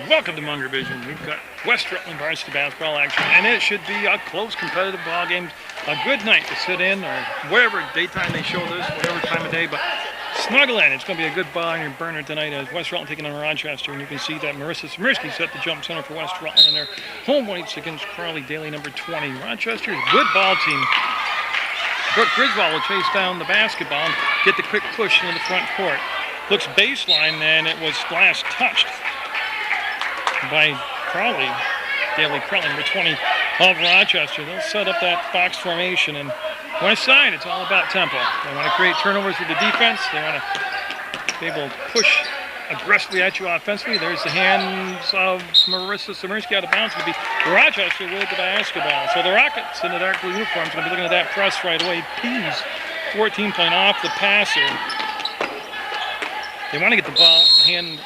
Welcome to Munger Vision. We've got West Rutland Varsity basketball action, and it should be a close, competitive ball game. A good night to sit in, or wherever daytime they show this, whatever time of day. But snuggle in. It's going to be a good ball burner tonight as West Rutland taking on Rochester, and you can see that Marissa Smirsky set the jump center for West Rutland in their home whites against Crowley Daly, number 20. Rochester is a good ball team. Brooke Griswold will chase down the basketball and get the quick push into the front court. Looks baseline, and it was last touched by Crowley, Daly Crowley, number 20 of Rochester. They'll set up that box formation, and West side, it's all about tempo. They want to create turnovers with the defense. They want to be able to push aggressively at you offensively. There's the hands of Marissa Smirsky out of bounds. It's going to be Rochester with the basketball. So the Rockets in the dark blue uniforms going to be looking at that press right away. Pease, 14 playing off the passer. They want to get the ball hand.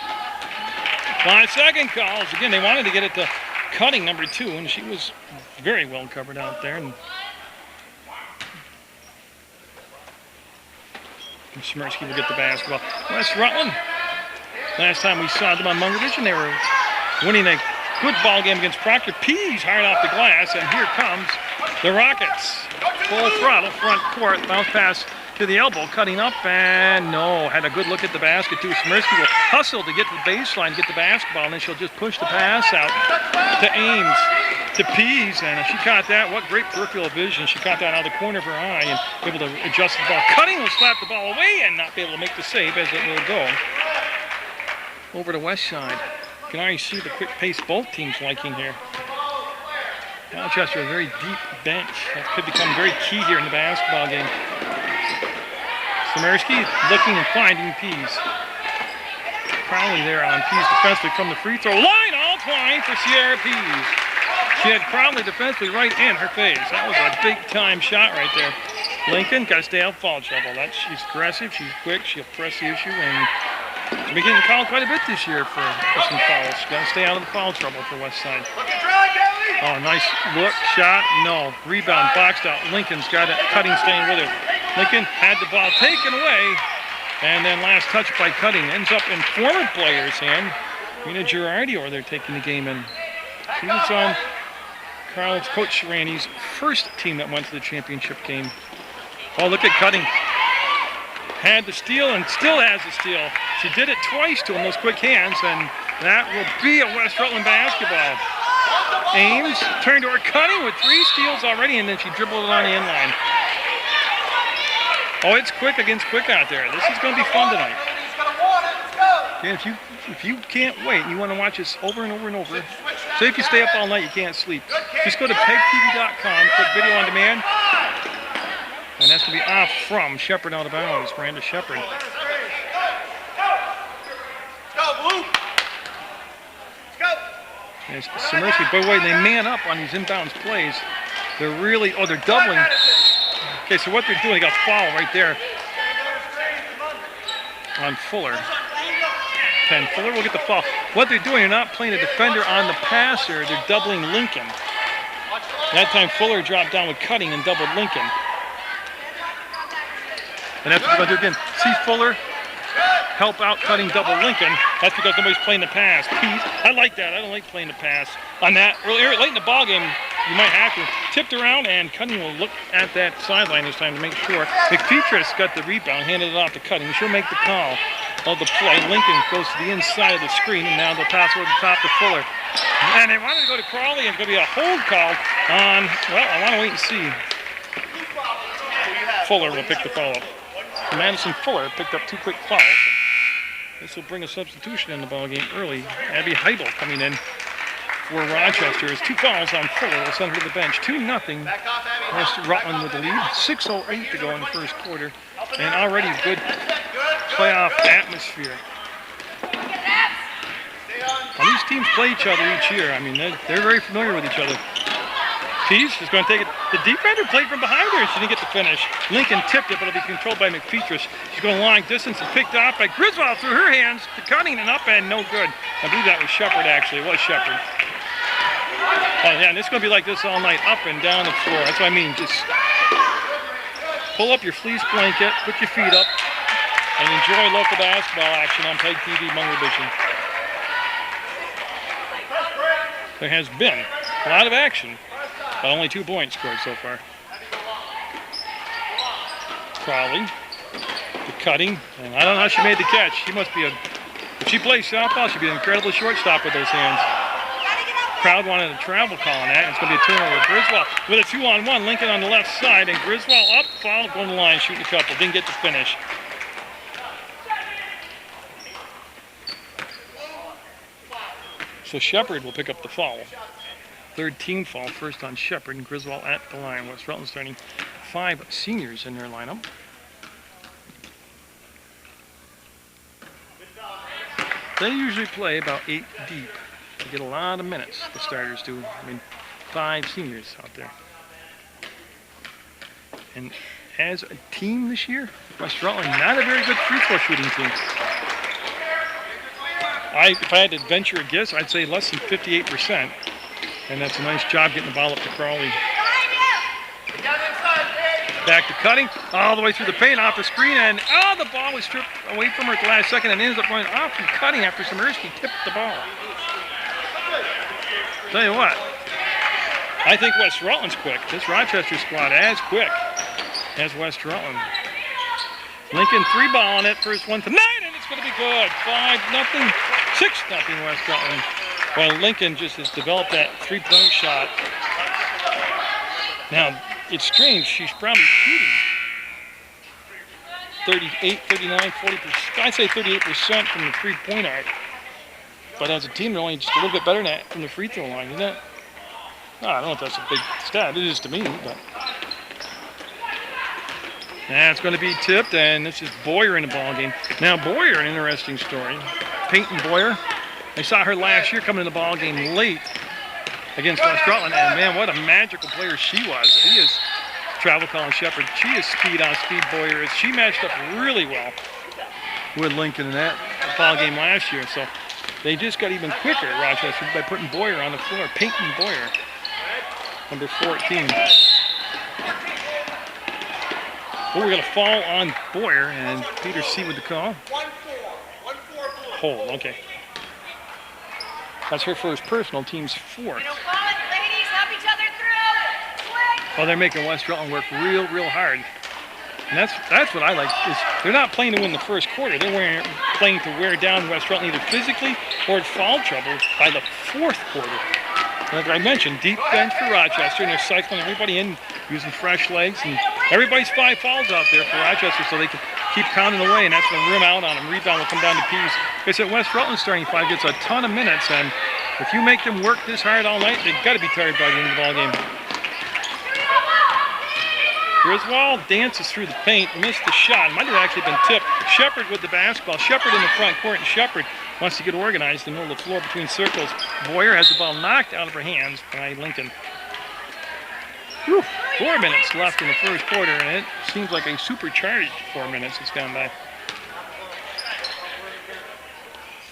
5-second calls. Again, they wanted to get it to Cutting, number 2, and she was very well covered out there. And Smirsky will get the basketball. West Rutland, last time we saw them on Munger Vision, they were winning a good ball game against Proctor. Pease hard off the glass, and here comes the Rockets. Full throttle, front court, bounce pass to the elbow, Cutting up, and no, had a good look at the basket too. Smirsky will hustle to get to the baseline, get the basketball, and then she'll just push the pass out to Ames, to Pease, and she caught that. What great peripheral vision. She caught that out of the corner of her eye and able to adjust the ball. Cutting will slap the ball away and not be able to make the save as it will go over to West side. You can already see the quick pace both teams liking here. Rochester, a very deep bench. That could become very key here in the basketball game. Smirsky looking and finding Pease. Crowley there on Pease defensively from the free throw line, all twine for Sierra Pease. She had Crowley defensively right in her face. That was a big time shot right there. Lincoln got to stay out of foul trouble. She's aggressive, she's quick, she'll press the issue, and she'll be getting called quite a bit this year for some fouls. She's got to stay out of the foul trouble for West Side. Oh, nice look, shot, no. Rebound, boxed out. Lincoln's got it, Cutting staying with her. Lincoln had the ball taken away, and then last touch by Cutting ends up in former player's hand. Mina Girardi over there taking the game in. She was on Coach Randy's first team that went to the championship game. Oh, look at Cutting. Had the steal and still has the steal. She did it twice to him, those quick hands, and that will be a West Rutland basketball. Ames turned to her, Cutting with 3 steals already, and then she dribbled it on the inline. Oh, it's quick against quick out there. This is going to be fun tonight. Yeah, if you can't wait and you want to watch this over and over and over, say if you stay up all night, you can't sleep, just go to PEGTV.com, click video on demand, and that's going to be off from Shepard out of bounds, Miranda Shepard. There's Smirsky, by the way, they man up on these inbounds plays. They're really, they're doubling. Okay, so what they're doing, they got foul right there on Fuller. And Fuller will get the foul. What they're doing, they're not playing a defender on the passer, they're doubling Lincoln. That time Fuller dropped down with Cutting and doubled Lincoln. And that's what they're going to do again. See Fuller help out Cutting, double Lincoln. That's because nobody's playing the pass. Pease, I like that. I don't like playing the pass. On that, late in the ball game, you might have to. Tipped around, and Cutting will look at that sideline this time to make sure. McFetress got the rebound, handed it off to Cutting. She'll make the call of the play. Lincoln goes to the inside of the screen, and now they'll pass over the top to Fuller. And they wanted to go to Crowley, and it's going to be a hold call on, well, I want to wait and see. Fuller will pick the foul up. Madison Fuller picked up 2 quick fouls. This will bring a substitution in the ball game early. Abby Heibel coming in for Rochester. There's 2 fouls on Fuller. Will send her to the bench. 2-0. West Rutland with the lead. 6:08 to go in the first quarter. And already a good playoff atmosphere. Well, these teams play each other each year. I mean, they're very familiar with each other. Pease is going to take it. The defender played from behind her. She didn't get the finish. Lincoln tipped it, but it'll be controlled by McFetress. She's going long distance and picked off by Griswold through her hands to Cutting and up and no good. I believe that was Shepard, actually. It was Shepard. Oh, yeah, and it's going to be like this all night, up and down the floor. That's what I mean. Just pull up your fleece blanket, put your feet up, and enjoy local basketball action on PEGTV Munger Vision. there has been a lot of action, but only 2 points scored so far. Crowley, the cutting, and I don't know how she made the catch. She must be if she plays softball, she'd be an incredible shortstop with those hands. Crowd wanted a travel call on that, and it's going to be a turnover. Griswold with a 2-on-1. Lincoln on the left side, and Griswold up, foul, going to the line, shooting a couple. Didn't get the finish. So Shepard will pick up the foul. 3rd team foul, first on Shepard, and Griswold at the line. West Rutland starting 5 seniors in their lineup. They usually play about 8 deep. They get a lot of minutes, the starters do. I mean, 5 seniors out there. And as a team this year, West Rutland, not a very good free throw shooting team. If I had to venture a guess, I'd say less than 58%. And that's a nice job getting the ball up to Crowley. Back to cutting, all the way through the paint, off the screen, and the ball was stripped away from her at the last second and ends up going off from cutting after Samirski tipped the ball. Tell you what, I think West Rutland's quick. This Rochester squad as quick as West Rutland. Lincoln 3-ball on it, first one tonight, and it's going to be good. 5-0, 6-0 West Rutland. Well, Lincoln just has developed that 3-point shot. Now, it's strange, she's probably shooting 38, 39, 40%. I'd say 38% from the 3-point arc. But as a team, they're only just a little bit better than that from the free throw line, isn't it? I don't know if that's a big stat. It is to me, but. Now it's going to be tipped, and this is Boyer in the ball game. Now Boyer, an interesting story. Peyton Boyer. I saw her last year coming in the ball game late against West Rutland, and man, what a magical player she was. She is travel calling Shepard. She is speed on speed. Boyer is. She matched up really well with Lincoln in that ball game last year. So they just got even quicker at Rochester by putting Boyer on the floor. Peyton Boyer, number 14. Well, we're going to fall on Boyer, and Peter C with the call. 1-4. Hold, okay. That's her first personal, team's 4th. Well, they're making West Rutland work real hard. And that's what I like. Is they're not playing to win the first quarter. They're playing to wear down West Rutland either physically or in foul trouble by the 4th quarter. Like I mentioned, deep bench for Rochester, and they're cycling everybody in using fresh legs. And everybody's 5 fouls out there for Rochester, so they can keep pounding away, and that's going to rim out on them. Rebound will come down to Pease. Like I said, West Rutland starting 5 gets a ton of minutes, and if you make them work this hard all night, they've got to be tired by the end of the ball game. Griswold dances through the paint, missed the shot. Might have actually been tipped. Shepard with the basketball. Shepard in the front court, and Shepard wants to get organized in the middle of the floor between circles. Boyer has the ball knocked out of her hands by Lincoln. Whew, 4 minutes left in the first quarter, and it seems like a supercharged 4 minutes it's gone by.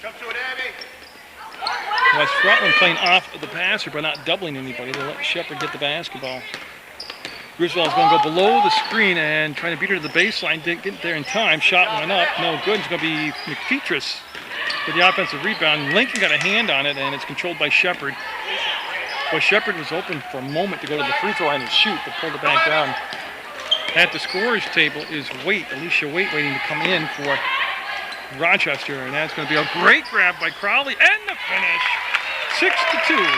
Come to it, Abby. West Rutland playing off of the passer, but not doubling anybody. They let Shepard get the basketball. Griswold's going to go below the screen and trying to beat her to the baseline. Didn't get there in time. Shot went up. No good. It's going to be McFetress with the offensive rebound. Lincoln got a hand on it, and it's controlled by Shepard. Well, Shepard was open for a moment to go to the free throw line and shoot, but pulled it back down. At the scorer's table is Alicia Waite, waiting to come in for Rochester, and that's going to be a great grab by Crowley, and the finish, 6-2.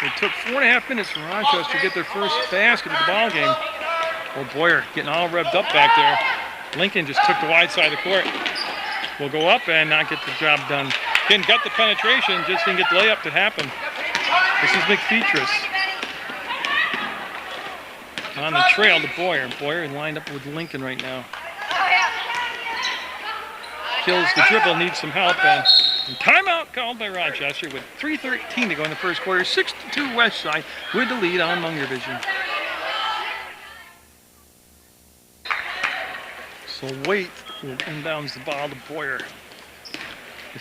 It took 4.5 minutes for Rochester to get their first basket of the ball game. Oh, Boyer getting all revved up back there. Lincoln just took the wide side of the court. Will go up and not get the job done. Didn't get the penetration, just didn't get the layup to happen. This is McFetress. On the trail to Boyer. Boyer lined up with Lincoln right now. Kills the dribble, needs some help, and timeout called by Rochester with 3:13 to go in the first quarter. 6-2 West Side with the lead on Munger Vision. So Waite inbounds the ball to Boyer.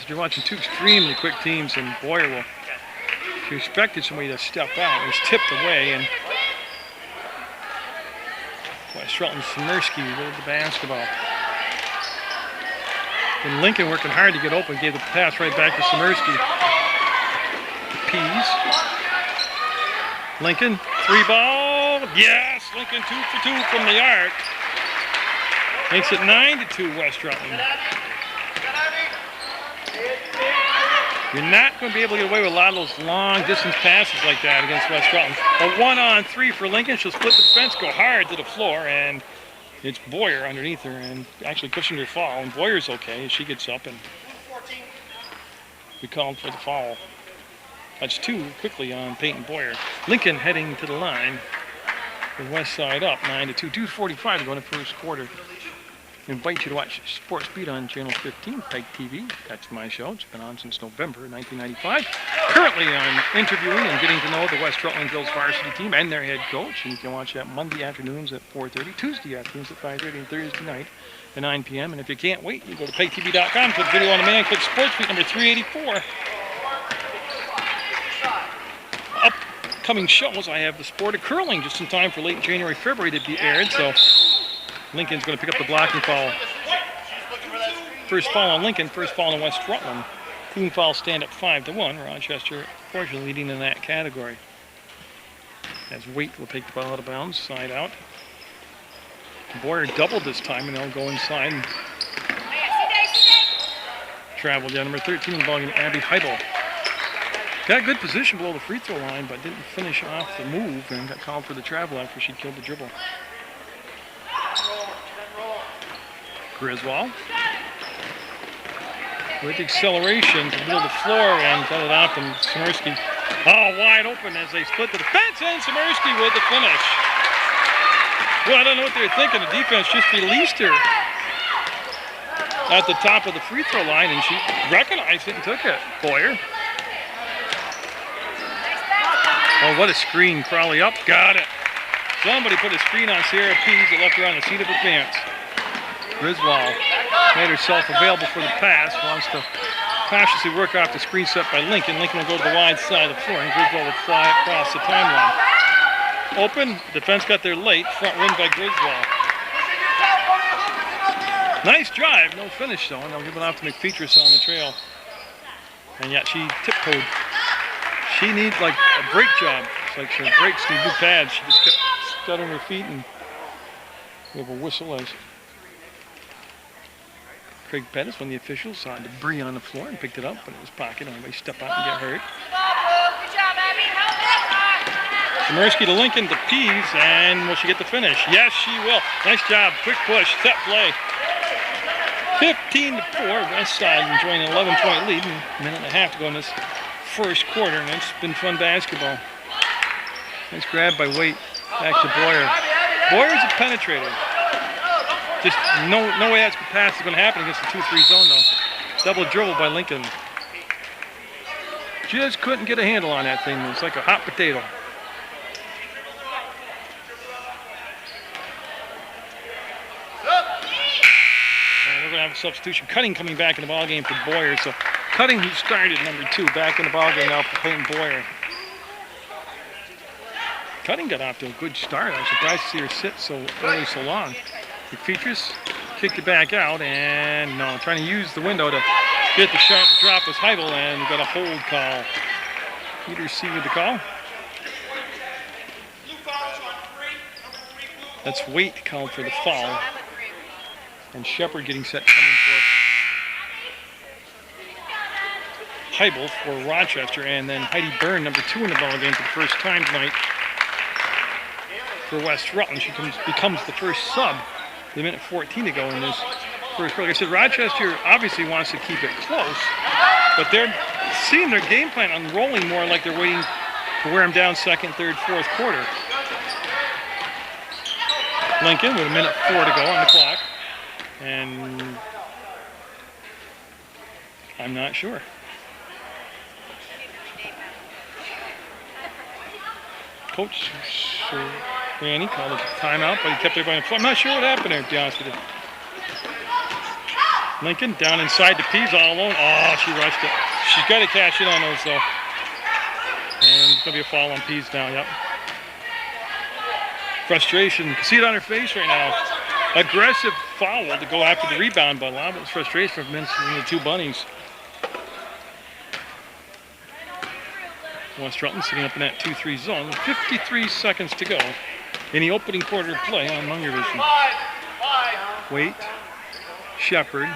You're watching 2 extremely quick teams, and Boyer will. She expected somebody to step out. It was tipped away, and West Rutland Smirski with the basketball. And Lincoln working hard to get open, gave the pass right back to Smirski. Pease. Lincoln, 3-ball. Yes, Lincoln 2 for 2 from the arc. Makes it 9-2 West Rutland. You're not going to be able to get away with a lot of those long distance passes like that against West Rutland. A 1-on-3 for Lincoln. She'll split the defense, go hard to the floor, and it's Boyer underneath her and actually cushioned her fall. And Boyer's okay. She gets up and we called for the foul. That's 2 quickly on Peyton Boyer. Lincoln heading to the line. The west side up, 9-2. 2:45 to go in the first quarter. I invite you to watch Sports Beat on Channel 15, PEGTV. That's my show. It's been on since November 1995. Currently, I'm interviewing and getting to know the West Rutland Girls Varsity team and their head coach. And you can watch that Monday afternoons at 4:30, Tuesday afternoons at 5:30, and Thursday night at 9 p.m. And if you can't wait, you go to PEGTV.com, click video on demand, click Sports Beat number 384. Upcoming shows, I have the sport of curling just in time for late January, February to be aired. So Lincoln's going to pick up the blocking foul. First foul on Lincoln, first foul on West Rutland. Team foul stand up 5-1. Rochester, fortunately, leading in that category. As Waite will take the ball out of bounds, side out. Boyer doubled this time, and they'll go inside. And travel down number 13 in the ballgame, Abby Heibel. Got good position below the free throw line, but didn't finish off the move and got called for the travel after she killed the dribble. Griswold with acceleration to the middle of the floor and got it off from Smirski. Oh, wide open as they split the defense, and Smirski with the finish. Well, I don't know what they were thinking. The defense just released her at the top of the free throw line, and she recognized it and took it. Boyer. Oh, what a screen. Crowley up. Got it. Somebody put a screen on Sierra Pease that left her on the seat of her pants. Griswold made herself available for the pass. Wants to cautiously work off the screen set by Lincoln. Lincoln will go to the wide side of the floor, and Griswold will fly across the timeline. Open. Defense got there late. Front rim by Griswold. Nice drive. No finish, though. And they'll give it off to McFeatress on the trail. And yet she tiptoed. She needs like a brake job. It's like her brakes need new pads. She just kept stuttering her feet, and we have a whistle as Craig Pettis, one of the officials, saw debris on the floor and picked it up, but it was pocket. Anybody step out and get hurt. Smirski to Lincoln to Pease, and will she get the finish? Yes, she will. Nice job. Quick push. Set play. 15-4. West Side enjoying an 11-point lead. And a minute and a half to go in this first quarter, and it's been fun basketball. Nice grab by Waite. Back to Boyer. Boyer's a penetrator. Just no way that's pass is going to happen against the 2-3 zone, though. Double dribble by Lincoln. Just couldn't get a handle on that thing. It's like a hot potato. And we're going to have a substitution. Cutting coming back in the ballgame for Boyer. So Cutting, who started number 2, back in the ballgame now for Peyton Boyer. Cutting got off to a good start. I'm surprised to see her sit so early, so long. McFeatress kicked it back out, and no, trying to use the window to get the shot to drop was Heibel, and got a hold call. Peter C with the call. That's Waite called for the foul. And Shepard getting set coming for Heibel for Rochester, and then Heidi Byrne, number 2 in the ballgame for the first time tonight for West Rutland. She becomes the first sub. The minute 14 to go in this first quarter. Like I said, Rochester obviously wants to keep it close, but they're seeing their game plan unrolling more like they're waiting to wear them down second, third, fourth quarter. Lincoln with a minute 4 to go on the clock, and I'm not sure. Coach Randy called a timeout, but he kept everybody on the floor. I'm not sure what happened there, to be honest with you. Lincoln down inside to Pease all alone. Oh, she rushed it. She's got to cash in on those, though. And it's going to be a foul on Pease now, yep. Frustration. You can see it on her face right now. Aggressive foul to go after the rebound, but a lot of it was frustration from the 2 bunnies. West Rutland sitting up in that 2-3 zone with 53 seconds to go in the opening quarter of play on Munger Vision. Waite, Shepard,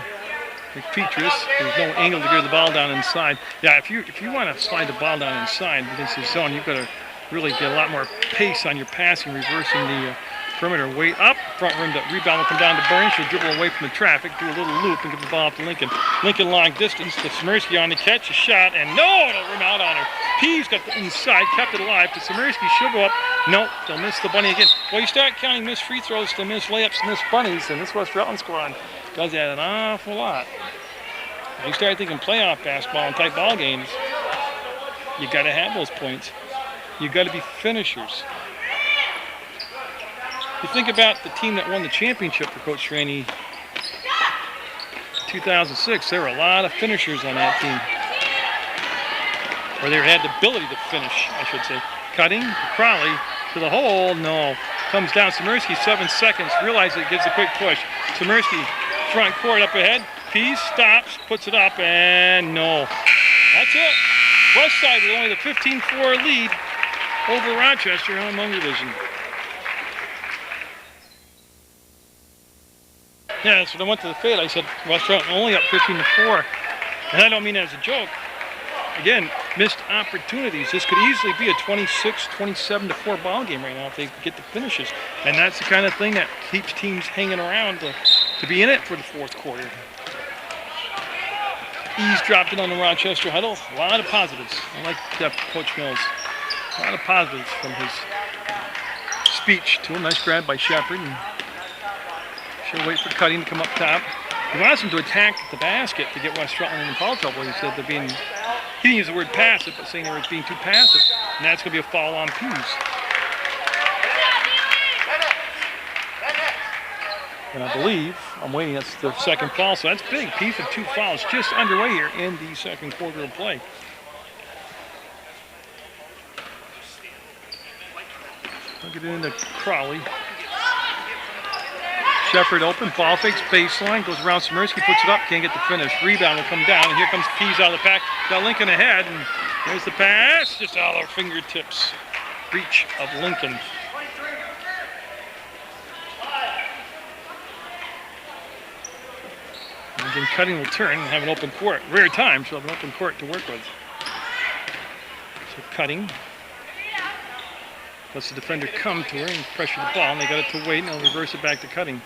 McPetrus. There's no angle to get the ball down inside. Yeah, if you want to slide the ball down inside against the zone, you've got to really get a lot more pace on your passing, reversing the perimeter. Waite up, front rim, the rebound will come down to Burns. She'll dribble away from the traffic, do a little loop, and give the ball up to Lincoln. Lincoln long distance to Smirsky on the catch, a shot, and no, it'll rim out on her. Pease got the inside, kept it alive to Smirsky. She'll go up. Nope, they'll miss the bunny again. Well, you start counting missed free throws to missed layups, missed bunnies, and this West Rutland squad does that an awful lot. If you start thinking playoff basketball and tight ball games, you got to have those points. You got to be finishers. You think about the team that won the championship for Coach Straney 2006, there were a lot of finishers on that team. Or they had the ability to finish, I should say. Cutting, Crowley to the hole, no. Comes down, Smirsky, 7 seconds, realizes it, gives a quick push. Smirsky, front court up ahead. Pease stops, puts it up, and no. That's it. West side with only the 15-4 lead over Rochester on Munger Vision. Yeah, so when I went to the fade, I said West Rutland only up 15-4. And I don't mean that as a joke. Again, missed opportunities. This could easily be a 26-27-4 ball game right now if they get the finishes. And that's the kind of thing that keeps teams hanging around to be in it for the fourth quarter. Ease dropped in on the Rochester huddle. A lot of positives. I like Coach Mills. A lot of positives from his speech to him. Nice grab by Shepard. And she'll wait for Cutting to come up top. He wants him to attack the basket to get West Rutland in foul trouble. He said they're being, he didn't use the word passive, but saying they were being too passive. And that's going to be a foul on Pease. And I believe, I'm waiting, that's the second foul, so that's big. Pease with 2 fouls just underway here in the second quarter of play. I'll get it into Crowley. Shepard open, ball fakes, baseline, goes around Smirsky, puts it up, can't get the finish. Rebound will come down, and here comes Pease out of the pack. Got Lincoln ahead, and there's the pass, just out of their fingertips. Reach of Lincoln. And then Cutting will turn and have an open court. Rare time, she'll have an open court to work with. So Cutting lets the defender come to her and pressure the ball, and they got it to Wade, and they'll reverse it back to Cutting.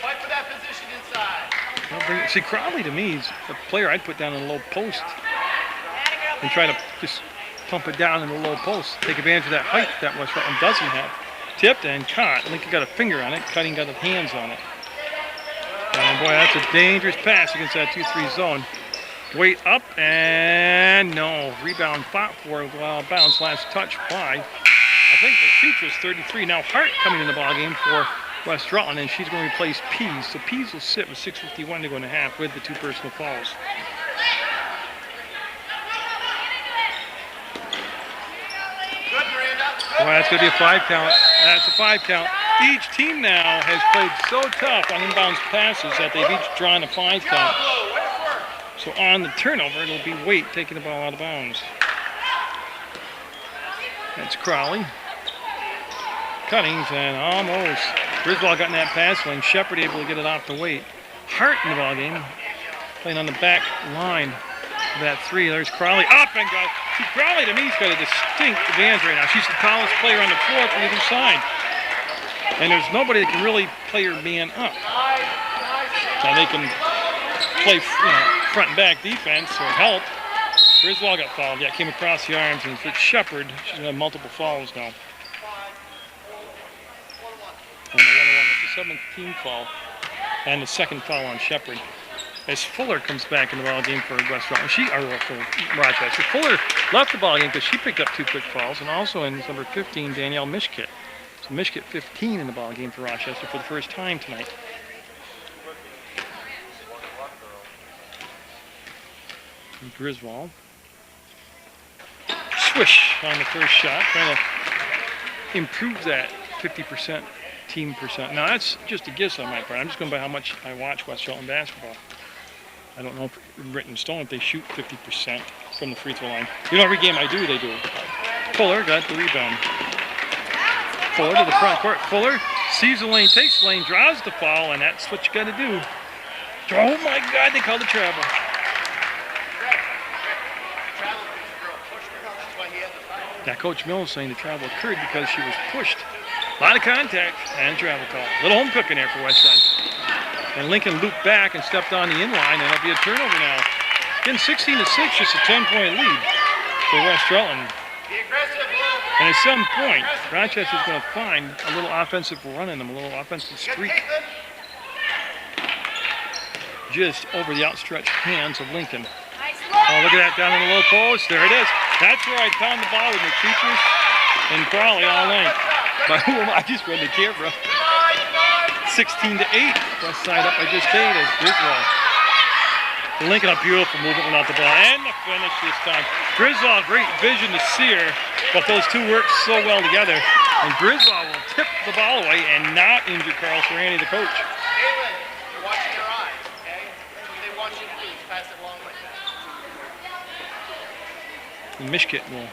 Fight for that position inside. See, Crowley to me is a player I'd put down in the low post and try to just pump it down in the low post. Take advantage of that height that West Rutland doesn't have. Tipped and caught. Lincoln got a finger on it. Cutting got his hands on it. And boy, that's a dangerous pass against that 2-3 zone. Wait up and no. Rebound fought for while bounce. Last touch by, I think the Petrus 33. Now Hart coming in the ball game for West Rutland, and she's going to replace Pease. So Pease will sit with 6:51 to go in the half with the 2 personal fouls. Good, Miranda. Well, that's going to be a 5 count. That's a 5 count. Each team now has played so tough on inbounds passes that they've each drawn a 5 count. So on the turnover, it'll be Waite taking the ball out of bounds. That's Crowley. Cuttings and almost. Griswold got in that pass lane. Shepard able to get it off the Waite. Hart in the ball game, playing on the back line of that 3. There's Crowley up and got. See, Crowley to me's got a distinct advantage right now. She's the tallest player on the floor from either side, and there's nobody that can really play her man up. Now they can play, front and back defense or help. Griswold got fouled. Yeah, came across the arms, and it's Shepard. She's gonna have multiple fouls now. And the 1-1, it's a 17th foul, and the second foul on Shepard. As Fuller comes back in the ball game for West Rutland, for Rochester. Fuller left the ball game because she picked up 2 quick fouls, and also in number 15, Danielle Mishkit. So Mishkit 15 in the ball game for Rochester for the first time tonight. And Griswold. Swish on the first shot, trying to improve that 50% team percent. Now that's just a guess on my part. I'm just going by how much I watch West Rutland basketball. I don't know if written in stone if they shoot 50% from the free throw line. You know, every game I do, they do. Fuller got the rebound. Fuller to the front court. Fuller sees the lane, takes the lane, draws the foul, and that's what you got to do. Oh my God, they called the travel. Yeah, Coach Mills saying the travel occurred because she was pushed. A lot of contact and travel call. Little home cooking there for Westside. And Lincoln looped back and stepped on the inline, and it'll be a turnover now. Again, 16-6, just a 10-point lead for West Rutland. And at some point, Rochester's going to find a little offensive run in them, a little offensive streak. Just over the outstretched hands of Lincoln. Oh, look at that down in the low post. There it is. That's where I found the ball with McFeatures and Crowley all night. But who am I? I just read the camera. 16-8. West side up by just 8 as Griswold. Lincoln, a beautiful movement without the ball. And the finish this time. Griswold, great vision to see her. But those two work so well together. And Griswold will tip the ball away and not injure Carl Serrani, the coach. Jalen, you're watching your eyes, okay? That's what they want you to do is pass it along like that. And Mishkit will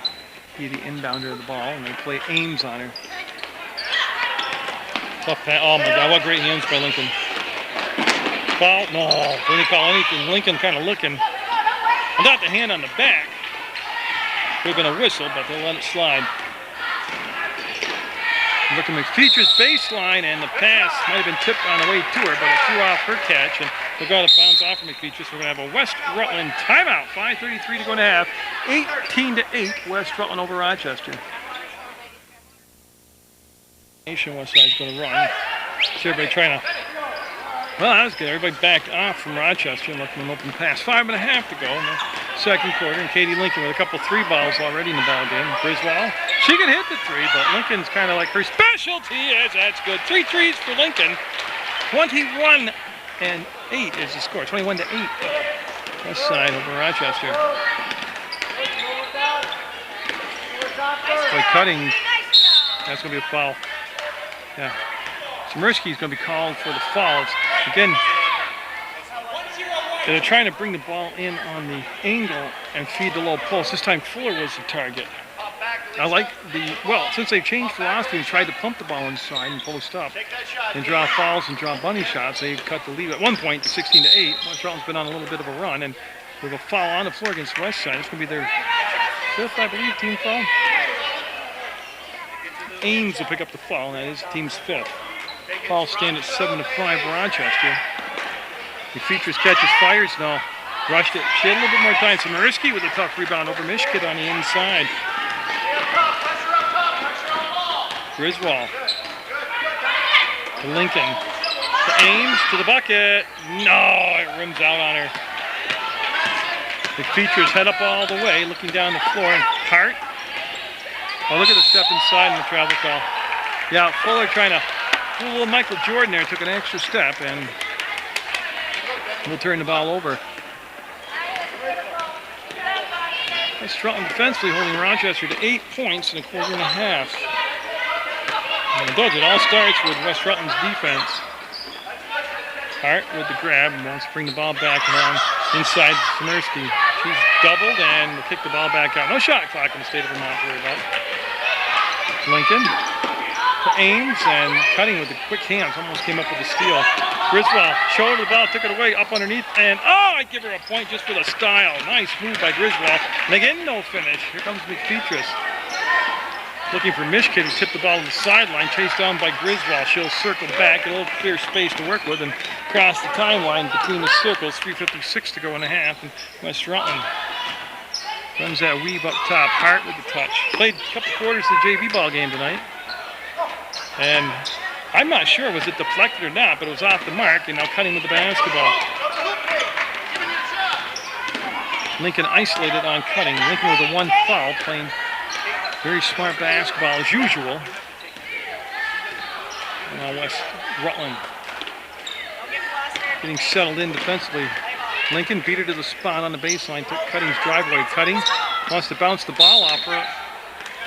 be the inbounder of the ball, and they play Ames on her. Tough pass. Oh my God, what great hands by Lincoln. Foul? No, they didn't call anything. Lincoln kind of looking. Without the hand on the back. Could have been a whistle, but they'll let it slide. Look at McFeature's baseline, and the pass might have been tipped on the way to her, but it threw off her catch, and they're going to bounce off of McFeature. So we're going to have a West Rutland timeout. 5:33 to go in the half. 18-8, West Rutland over Rochester. Nation West Side's going to run. So everybody trying to. Well, that was good. Everybody backed off from Rochester and left them an open pass. 5.5 to go in the second quarter, and Katie Lincoln with a couple 3 balls already in the ball game. Griswold, she can hit the 3, but Lincoln's kind of like her specialty is. That's good. 3 threes for Lincoln. 21-8 is the score. 21-8. West side over Rochester. By cutting, that's going to be a foul. Yeah. Smirski's going to be called for the foul. Again, they're trying to bring the ball in on the angle and feed the low post. This time Fuller was the target. I like since they've changed philosophy and tried to pump the ball inside and post up and draw fouls and draw bunny shots, they've cut the lead at one point to 16-8. West Rutland's been on a little bit of a run, and with a foul on the floor against West Side, it's going to be their 5th, I believe, team foul. Ames will pick up the foul, and that is the team's 5th. Foul stand at 7-5 Rochester. The Features catches fires now. Rushed it. She had a little bit more time. So Mariski with a tough rebound over Mishkit on the inside. Griswold. To Lincoln. To Ames. To the bucket. No, it rims out on her. The Features head up all the way, looking down the floor. And Hart. Oh, look at the step inside in the travel call. Yeah, Fuller trying to do a little Michael Jordan there, took an extra step, and we'll turn the ball over. West Rutland defensively holding Rochester to 8 points in a quarter and a half. And it all starts with West Rutland's defense. Hart with the grab and wants to bring the ball back around inside Smirski. She's doubled and will kick the ball back out. No shot clock in the state of Vermont to worry about. Lincoln to Ames, and cutting with the quick hands, almost came up with a steal. Griswold shouldered the ball, took it away, up underneath, and I'd give her a point just for the style. Nice move by Griswold. And again, no finish. Here comes McFeatures. Looking for Mishkit, who tipped the ball to the sideline, chased down by Griswold. She'll circle back, a little clear space to work with, and cross the timeline between the circles. 3:56 to go in the half, and West Rutland runs that weave up top. Hart with the touch. Played a couple quarters of the JV ball game tonight. And I'm not sure was it deflected or not, but it was off the mark, and now cutting with the basketball. Lincoln isolated on cutting. Lincoln with a 1 foul, playing very smart basketball as usual. And now West Rutland getting settled in defensively. Lincoln beat her to the spot on the baseline, took Cutting's driveway. Cutting wants to bounce the ball off her.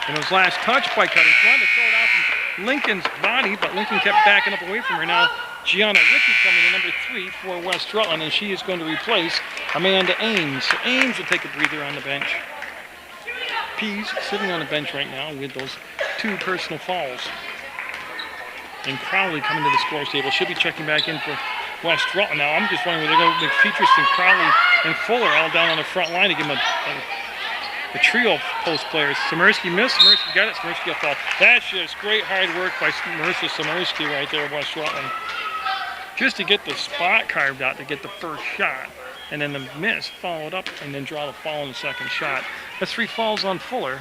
And it was last touched by Cutting. She wanted to throw it out from Lincoln's body, but Lincoln kept backing up away from her. Now Gianna Ricky coming in, number 3 for West Rutland, and she is going to replace Amanda Ames. So Ames will take a breather on the bench. Pease sitting on the bench right now with those 2 personal fouls. And Crowley coming to the scores table. Should be checking back in for West Rutland. Now I'm just wondering where they're going to McFeatress and Crowley and Fuller all down on the front line to give them a trio of post players. Samirsky missed. Samirsky got it. Samirsky got fouled. That's just great hard work by Marissa Samirsky right there, West Rutland. Just to get the spot carved out to get the first shot. And then the miss, followed up, and then draw the foul in the second shot. That's 3 fouls on Fuller.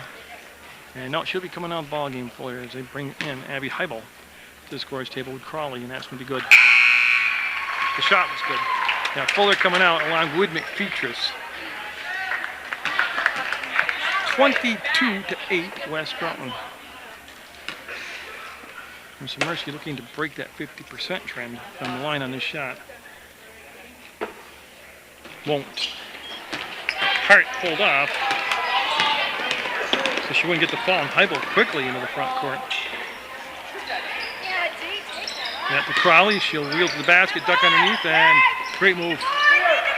And now she'll be coming out of the ball game, Fuller, as they bring in Abby Heibel to the scores table with Crawley, and that's going to be good. The shot was good. Now Fuller coming out along with McFeatress. 22-8 West Rutland. And Samirsky looking to break that 50% trend on the line on this shot. Won't. Hart pulled off. So she wouldn't get the foul. And Heibel quickly into the front court. At the Crowley, she'll wheel to the basket, duck underneath, and great move.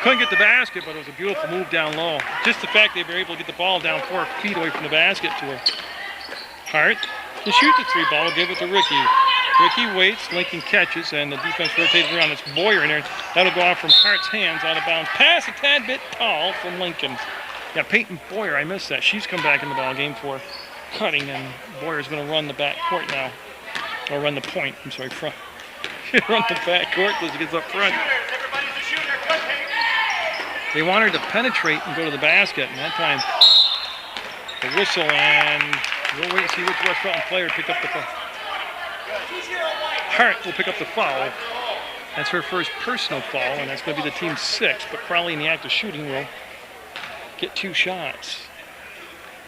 Couldn't get the basket, but it was a beautiful move down low. Just the fact they were able to get the ball down 4 feet away from the basket to her. Hart to shoot the 3 ball, give it to Ricky. Ricky waits, Lincoln catches, and the defense rotates around. It's Boyer in there. That'll go off from Hart's hands, out of bounds. Pass a tad bit tall from Lincoln. Yeah, Peyton Boyer, I missed that. She's come back in the ball game for cutting, and Boyer's going to run the back court now. Or run the point, I'm sorry, front. Run the back court as he gets up front. They want her to penetrate and go to the basket, and that time the whistle, and we'll wait and see which West Rutland player pick up the foul. Hart will pick up the foul. That's her first personal foul, and that's going to be the team's 6th, but Crowley in the act of shooting will get 2 shots.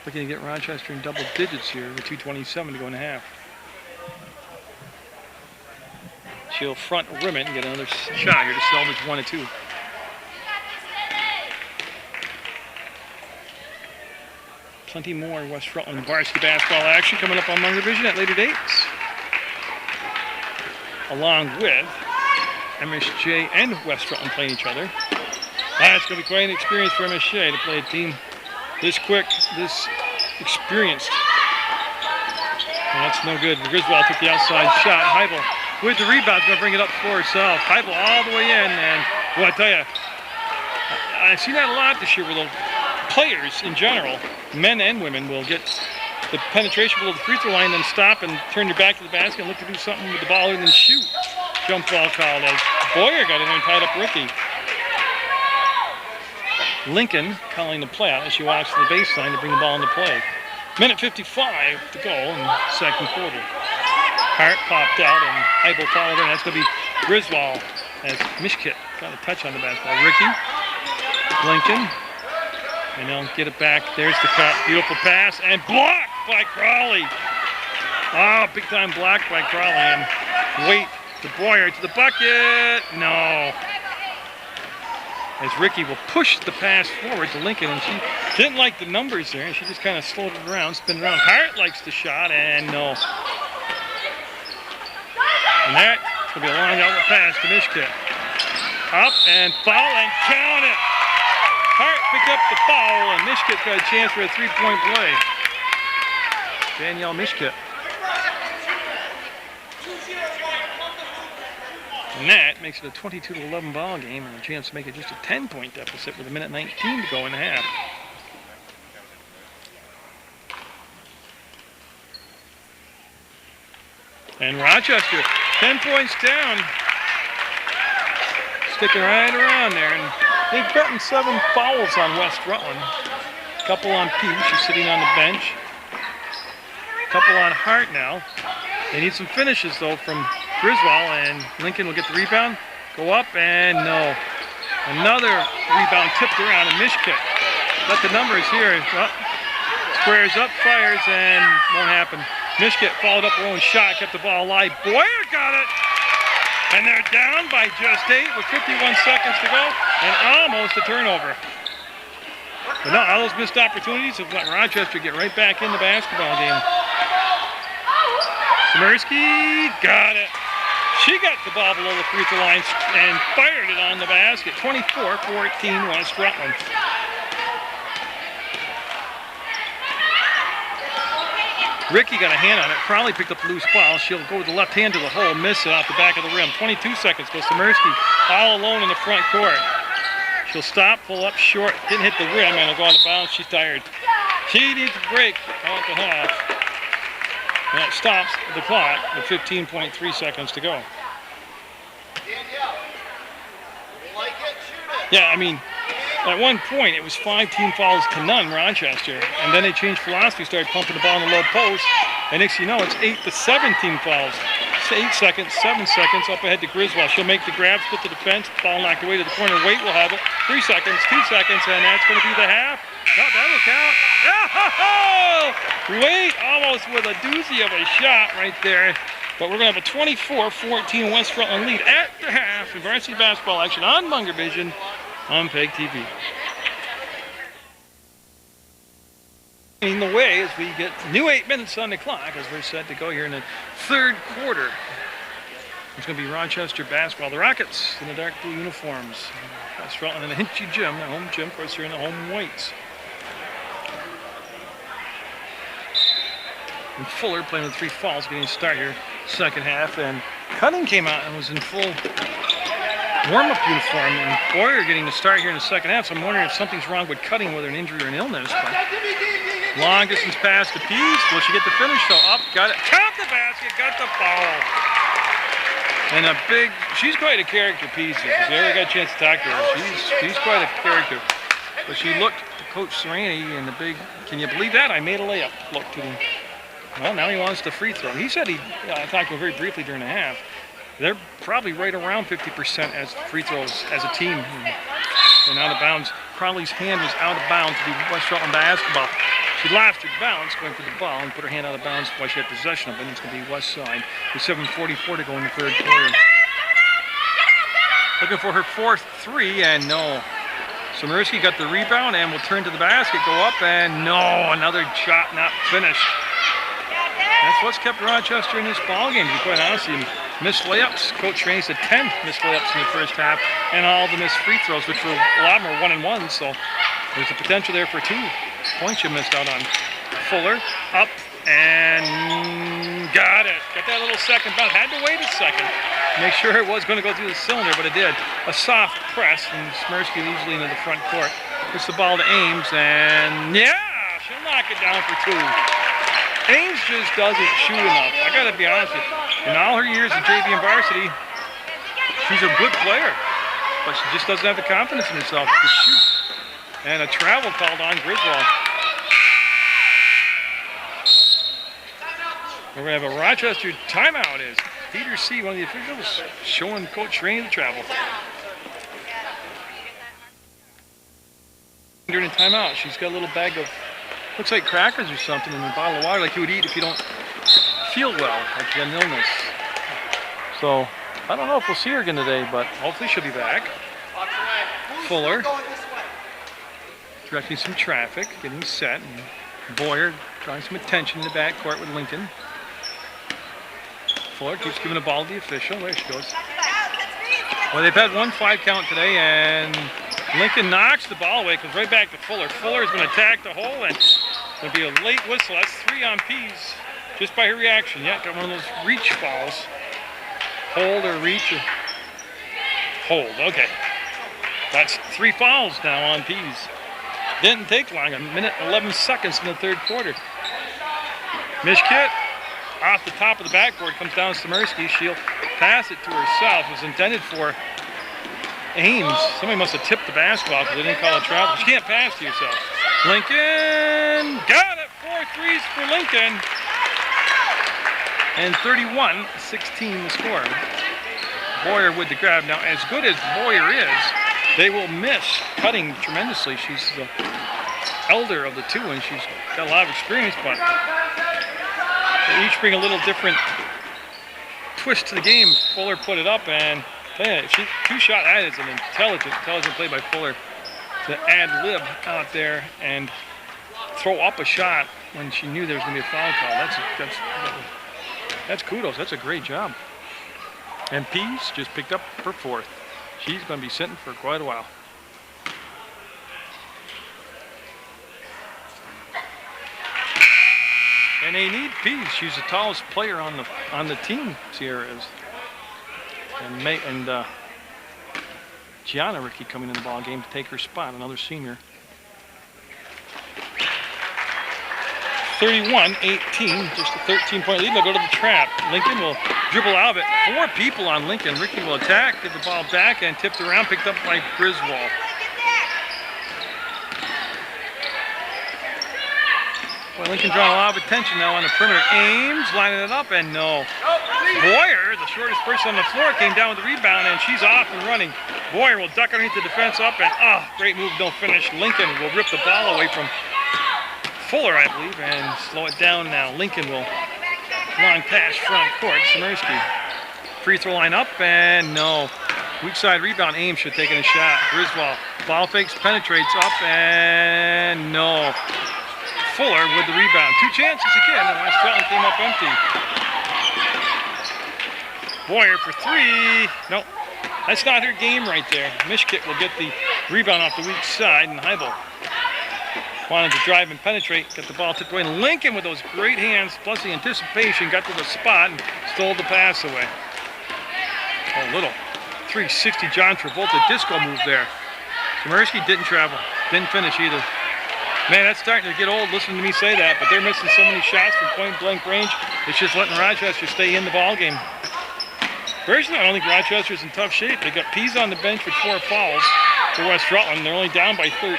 Looking to get Rochester in double digits here with 2:27 to go in the half. She'll front rim it and get another shot here to salvage 1 and 2. Plenty more West Rutland varsity basketball action coming up on Munger Vision at later dates. Along with MSJ and West Rutland playing each other. That's going to be quite an experience for MSJ to play a team this quick, this experienced. And that's no good. Griswold took the outside shot. Heibel with the rebound, going to bring it up for herself. Heibel all the way in, and boy, I tell you, I've seen that a lot this year with the players in general, men and women, will get the penetration below the free throw line, then stop and turn your back to the basket and look to do something with the ball other than shoot. Jump ball called as Boyer got in there and tied up Ricky. Lincoln calling the play out as she walks to the baseline to bring the ball into play. Minute 55 to go in the second quarter. Hart popped out and Heibel followed her, and that's going to be Griswold as Mishkit got a touch on the basketball. Ricky, Lincoln, and they'll get it back. There's the cut. Beautiful pass and blocked by Crawley. Oh, big time block by Crawley, and wait to Boyer to the bucket. No. As Ricky will push the pass forward to Lincoln, and she didn't like the numbers there, and she just kind of slowed it around, spin around. Hart likes the shot, and no. And that's going to be a long outlet pass to Mishkit. Up and foul and count it. Hart picked up the foul, and Mishkit got a chance for a 3-point play. Danielle Mishkit. And that makes it a 22-11 ball game, and a chance to make it just a 10-point deficit with a minute 19 to go in the half. And Rochester, 10 points down, sticking right around there. And they've gotten 7 fouls on West Rutland. A couple on P, she's sitting on the bench. A couple on Hart now. They need some finishes, though, from Griswold, and Lincoln will get the rebound, go up, and no. Another rebound tipped around, and Mishkit got the numbers here. Well, squares up, fires, and won't happen. Mishkit followed up her own shot, kept the ball alive. Boyer got it, and they're down by just 8 with 51 seconds to go, and almost a turnover. But no, all those missed opportunities have let Rochester get right back in the basketball game. Samirsky got it. She got the ball below the free throw line and fired it on the basket. 24-14 West Rutland. Ricky got a hand on it. Crowley picked up the loose ball. She'll go with the left hand to the hole, miss it off the back of the rim. 22 seconds goes Samirsky all alone in the front court. She'll stop, pull up short, didn't hit the rim, and it'll go out of bounds. She's tired. She needs a break at the half. That stops the clock with 15.3 seconds to go. Yeah, I mean, at one point, it was 5 team fouls to none, Rochester. And then they changed philosophy, started pumping the ball in the low post. And next thing you know, it's 8 to 7 team fouls. 8 seconds, 7 seconds, up ahead to Griswold. She'll make the grab, split the defense, ball knocked away to the corner. Wait will have it. 3 seconds, 2 seconds, and that's going to be the half. No, that'll count. Oh! Wait, almost with a doozy of a shot right there. But we're going to have a 24-14 West Rutland lead at the half in varsity basketball action on Munger Vision on PEGTV. In the way as we get new 8 minutes on the clock as we're set to go here in the third quarter. It's going to be Rochester basketball. The Rockets in the dark blue uniforms. West Rutland in the Hinchy Gym, the home gym, of course, here in the home whites. And Fuller playing with 3 fouls, getting a start here, second half. And Cutting came out and was in full warm-up uniform, and Boyer getting the start here in the second half. So I'm wondering if something's wrong with Cutting, whether an injury or an illness. But long distance pass to Pease. Will she get the finish? So up, got it. Count the basket, got the foul. And a big, she's quite a character, Pease. If you ever got a chance to talk to her, she's quite a character. But she looked to Coach Serrani and the big, can you believe that? I made a layup. Look to him. Well, now he wants the free throw. He said I talked to him very briefly during the half. They're probably right around 50% as free throws as a team. And out of bounds. Crowley's hand was out of bounds to be West Rutland basketball. She lost her balance going for the ball and put her hand out of bounds while she had possession of it. And it's going to be West Side with 7:44 to go in the third quarter. Looking for her 4th 3, and no. Samirsky got the rebound and will turn to the basket, go up, and no, another shot not finished. That's what's kept Rochester in this ballgame, to be quite honest. Missed layups. Coach Serrani said 10 missed layups in the first half, and all the missed free throws, which were a lot more 1-and-1. So there's a potential there for 2 points you missed out on. Fuller up and got it. Got that little second bounce. Had to wait a second. Make sure it was going to go through the cylinder, but it did. A soft press, and Samirsky easily into the front court. Puts the ball to Ames, and yeah, she'll knock it down for 2. Ames just doesn't shoot enough. I got to be honest with you. In all her years in JV and varsity, she's a good player, but she just doesn't have the confidence in herself to shoot. And a travel called on Griswold. We're going to have a Rochester timeout as Peter C., one of the officials, showing Coach Serrani the travel. During the timeout, she's got a little bag of, looks like crackers or something, in a bottle of water like you would eat if you don't feel well, like you have an illness. So, I don't know if we'll see her again today, but hopefully she'll be back. Fuller directing some traffic, getting set, and Boyer drawing some attention in the backcourt with Lincoln. Fuller keeps giving the ball to the official. There she goes. Well, they've had 1 5 count today, and Lincoln knocks the ball away, goes right back to Fuller. Fuller's going to attack the hole, and it'll be a late whistle. That's 3 on Pease, just by her reaction. Yeah, got one of those reach fouls. Hold or reach or hold. Okay. That's 3 fouls now on Pease. Didn't take long, 1 minute 11 seconds in the third quarter. Mishkit off the top of the backboard comes down to Samirsky. She'll pass it to herself. It was intended for Ames. Somebody must have tipped the basketball because they didn't call it travel. She can't pass to yourself. Lincoln got it. 4 threes for Lincoln. And 31-16 the score. Boyer with the grab. Now, as good as Boyer is, they will miss Cutting tremendously. She's the elder of the 2, and she's got a lot of experience, but they each bring a little different twist to the game. Fuller put it up, and if she 2-shot, that is an intelligent play by Fuller to ad lib out there and throw up a shot when she knew there was going to be a foul call. That's kudos. That's a great job. And Pease just picked up her 4th. She's going to be sitting for quite a while. And they need Pease. She's the tallest player on the team, Sierra is. And Gianna Ricky coming in the ball game to take her spot, another senior. 31-18, just a 13-point lead. They'll go to the trap. Lincoln will dribble out of it. 4 people on Lincoln. Ricky will attack, get the ball back, and tipped around, picked up by Griswold. Well, Lincoln drawing a lot of attention now on the perimeter. Ames lining it up, and no. Boyer, the shortest person on the floor, came down with the rebound, and she's off and running. Boyer will duck underneath the defense up, and great move, no finish. Lincoln will rip the ball away from Fuller, I believe, and slow it down now. Lincoln will long pass front court. Samirsky. Free throw line up, and no. Weak side rebound. Ames should have taken a shot. Griswold. Ball fakes, penetrates up, and no. Fuller with the rebound. 2 chances again, and West Rutland came up empty. Boyer for 3. Nope. That's not her game right there. Mishkit will get the rebound off the weak side, and Heibel wanted to drive and penetrate, get the ball tipped away. And Lincoln with those great hands, plus the anticipation, got to the spot and stole the pass away. A little 360 John Travolta disco move there. Samirsky didn't travel, didn't finish either. Man, that's starting to get old listening to me say that, but they're missing so many shots from point blank range. It's just letting Rochester stay in the ball game. Personally, I don't think Rochester's in tough shape. They got Pease on the bench with 4 fouls for West Rutland. They're only down by 13.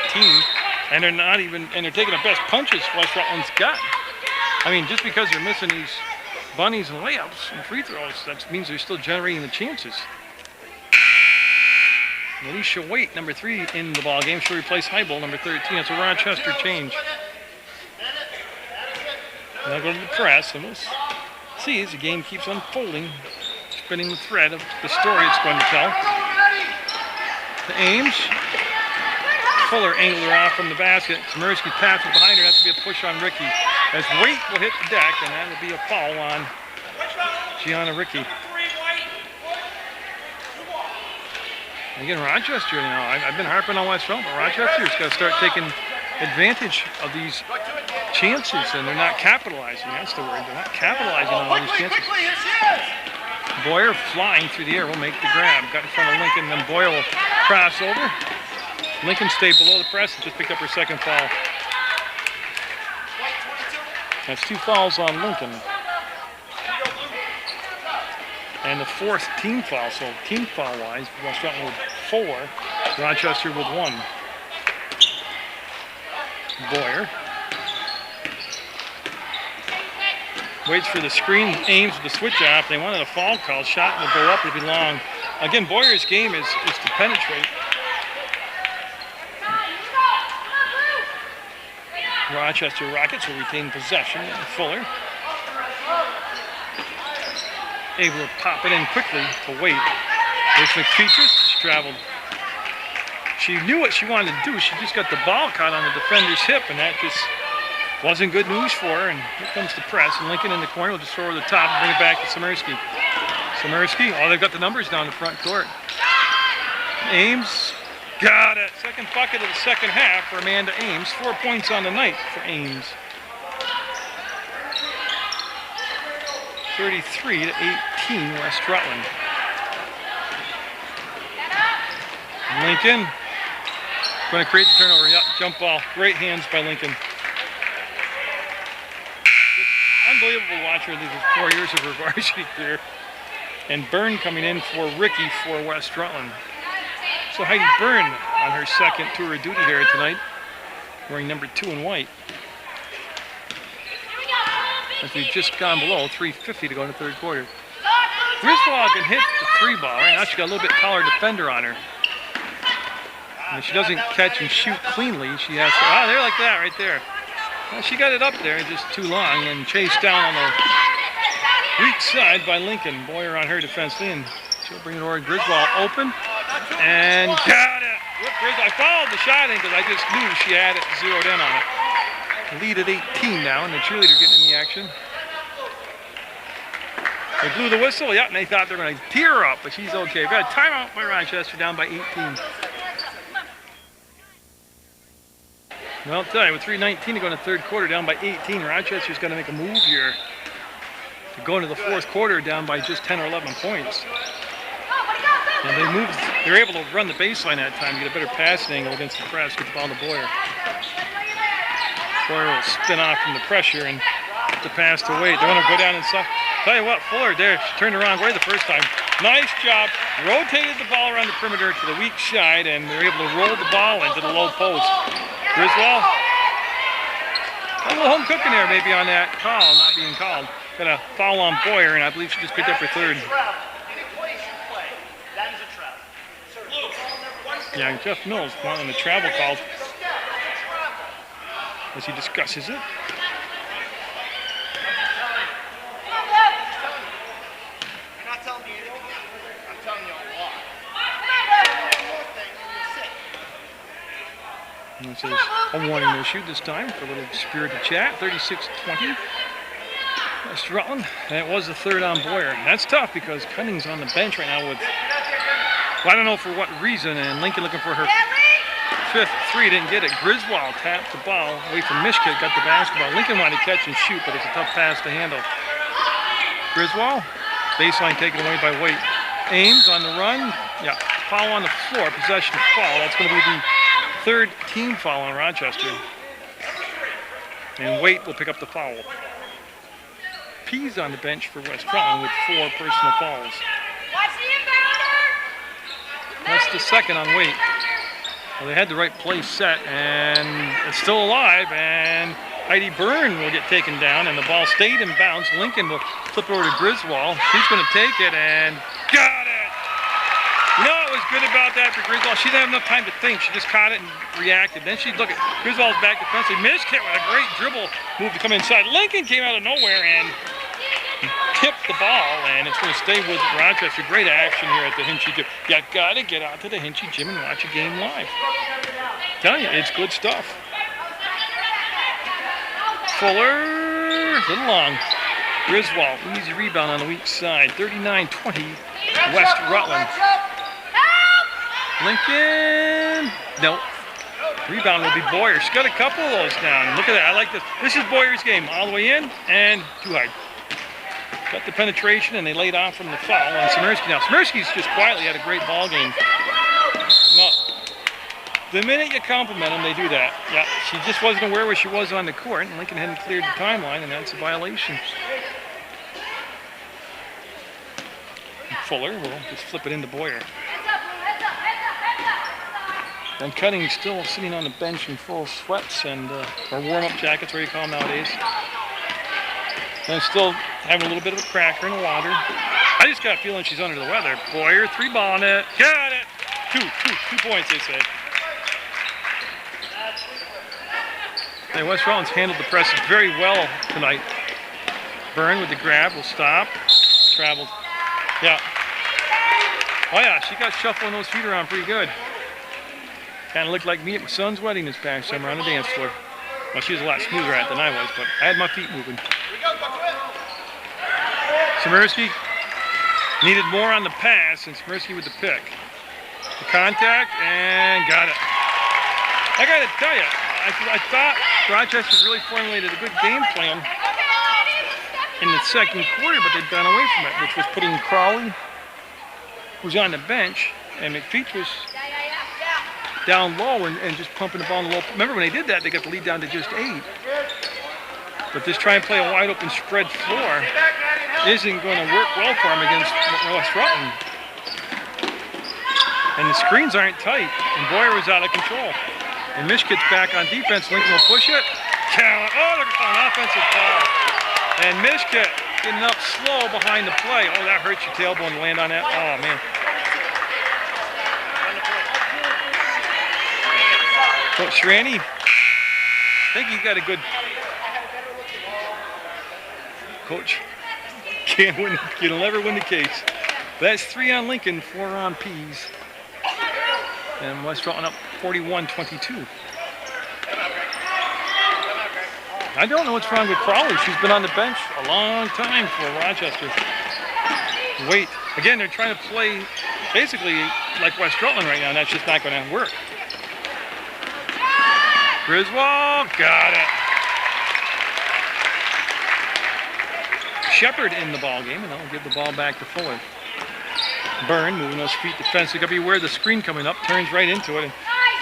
And they're not even, and they're taking the best punches West Rutland's got. I mean, just because they're missing these bunnies and layups and free throws, that means they're still generating the chances. Alicia Waite, number 3 in the ball game. She'll replace Heibel, number 13. It's a Rochester change. Now go to the press, and we'll see as the game keeps unfolding, spinning the thread of the story it's going to tell. To Ames. Fuller angled her off from the basket. Samirsky passes behind her. That's to be a push on Ricky. As Waite will hit the deck, and that will be a foul on Gianna Ricky. Again, Rochester, I've been harping on West Rutland, but Rochester's got to start taking advantage of these chances, and they're not capitalizing. That's the word. They're not capitalizing on all these chances. Boyer flying through the air will make the grab. Got in front of Lincoln, then Boyer will cross over. Lincoln stayed below the press and just picked up her 2nd foul. That's 2 fouls on Lincoln. And the 4th team foul, so team foul-wise, West Rutland with 4, Rochester with 1. Boyer. Waits for the screen, aims with the switch off. They wanted a foul call. Shot will go up, it'll be long. Again, Boyer's game is to penetrate. Rochester Rockets will retain possession. Fuller able to pop it in quickly to Waite. There's McFeatures. She traveled. She knew what she wanted to do. She just got the ball caught on the defender's hip, and that just wasn't good news for her. And here comes the press, and Lincoln in the corner will just throw over the top and bring it back to Samirsky. Samirsky, they've got the numbers down the front court. Ames. Got it. 2nd bucket of the 2nd half for Amanda Ames. 4 points on the night for Ames. 33-18 West Rutland. Lincoln going to create the turnover. Yep, jump ball. Great hands by Lincoln. It's unbelievable to watch her these 4 years of her varsity career. And Byrne coming in for Ricky for West Rutland. So Heidi Byrne on her 2nd tour of duty here tonight, wearing number 2 in white. As we've just gone below, 3:50 to go in the 3rd quarter. Griswold can hit the 3 ball. Right now she got a little bit taller defender on her. And if she doesn't catch and shoot cleanly, she has to, there like that right there. Well, she got it up there, just too long, and chased down on the weak side by Lincoln. Boyer on her defensively, and she'll bring it over. Griswold open. And got it. I followed the shot in because I just knew she had it zeroed in on it. Lead at 18 now, and the cheerleader getting in the action. They blew the whistle, yeah, and they thought they were going to tear her up, but she's okay. We've got a timeout by Rochester, down by 18. Well, I'll tell you, with 3:19 to go in the third quarter, down by 18, Rochester's got to make a move here to go into the fourth quarter down by just 10 or 11 points. And they're able to run the baseline that time, get a better passing angle against the press, get the ball to Boyer. Boyer will spin off from the pressure and get the pass to Wade. They want to go down inside. Tell you what, Fuller there, she turned the wrong way the first time. Nice job. Rotated the ball around the perimeter to the weak side, and they're able to roll the ball into the low post. Griswold, a little home cooking there maybe on that call, not being called. Got a foul on Boyer, and I believe she just picked up her third. Yeah, Jeff Mills wanting the travel call as he discusses it. And this is a warning issue this time for a little spirited chat. 36-20. West Rutland. And it was the third on Boyer. And that's tough because Cunning's on the bench right now with, well, I don't know for what reason, and Lincoln looking for her fifth three, didn't get it. Griswold tapped the ball away from Mishkit, got the basketball. Lincoln wanted to catch and shoot, but it's a tough pass to handle. Griswold, baseline taken away by Waite. Ames on the run. Yeah, foul on the floor, possession foul. That's going to be the third team foul on Rochester. And Waite will pick up the foul. Pease on the bench for West Rutland with 4 personal fouls. That's the second on Waite. Well, they had the right play set, and it's still alive, and Heidi Byrne will get taken down, and the ball stayed in bounds. Lincoln will flip over to Griswold. She's going to take it, and got it! You know what was good about that for Griswold? She didn't have enough time to think. She just caught it and reacted. Then she'd look at Griswold's back defensively. Mishkit with a great dribble move to come inside. Lincoln came out of nowhere and tipped the ball, and it's going to stay with Rochester. Great action here at the Hinchy Gym. You got to get out to the Hinchy Gym and watch a game live. I'm telling you, it's good stuff. Fuller, a little long. Griswold, easy rebound on the weak side. 39-20, West Rutland. Lincoln, nope. Rebound will be Boyer. She's got a couple of those down. Look at that, I like this. This is Boyer's game. All the way in and too hard. Got the penetration, and they laid off from the foul on Smirsky. Now, Smirsky's just quietly had a great ball game. No, the minute you compliment them, they do that. Yeah, she just wasn't aware where she was on the court, and Lincoln hadn't cleared the timeline, and that's a violation. And Fuller will just flip it into Boyer. And Cutting still sitting on the bench in full sweats and or warm-up jackets, where you call them nowadays. And still having a little bit of a cracker in the water. I just got a feeling she's under the weather. Boyer, 3-ball net. Got it! Two points, they say. Hey, West Rutland's handled the press very well tonight. Byrne with the grab will stop. Traveled. Yeah. Oh yeah, she got shuffling those feet around pretty good. Kind of looked like me at my son's wedding this past summer on the dance floor. Well, she was a lot smoother at it than I was, but I had my feet moving. Smirsky needed more on the pass, and Smirsky with the pick. The contact, and got it. I got to tell you, I thought Rochester really formulated a good game plan in the second quarter, but they'd gone away from it, which was putting Crawley, who's on the bench, and McPeach was down low and just pumping the ball in the low. Remember when they did that, they got the lead down to just 8. But just try and play a wide open spread floor isn't going to work well for them against West Rutland. And the screens aren't tight, and Boyer was out of control. And Mishkit's back on defense. Lincoln will push it. Oh, they're calling offensive foul. And Mishkit getting up slow behind the play. Oh, that hurts your tailbone to land on that. Oh, man. Coach Shrani, I think he's got a good coach. You'll never win the case. That's 3 on Lincoln, 4 on Pease. And West Rutland up 41-22. I don't know what's wrong with Crawley. She's been on the bench a long time for Rochester. Wait. Again, they're trying to play basically like West Rutland right now, and that's just not going to work. Griswold got it. Shepard in the ball game, and they'll give the ball back to Fuller. Byrne moving those feet defensively. Got to be aware of the screen coming up. Turns right into it. And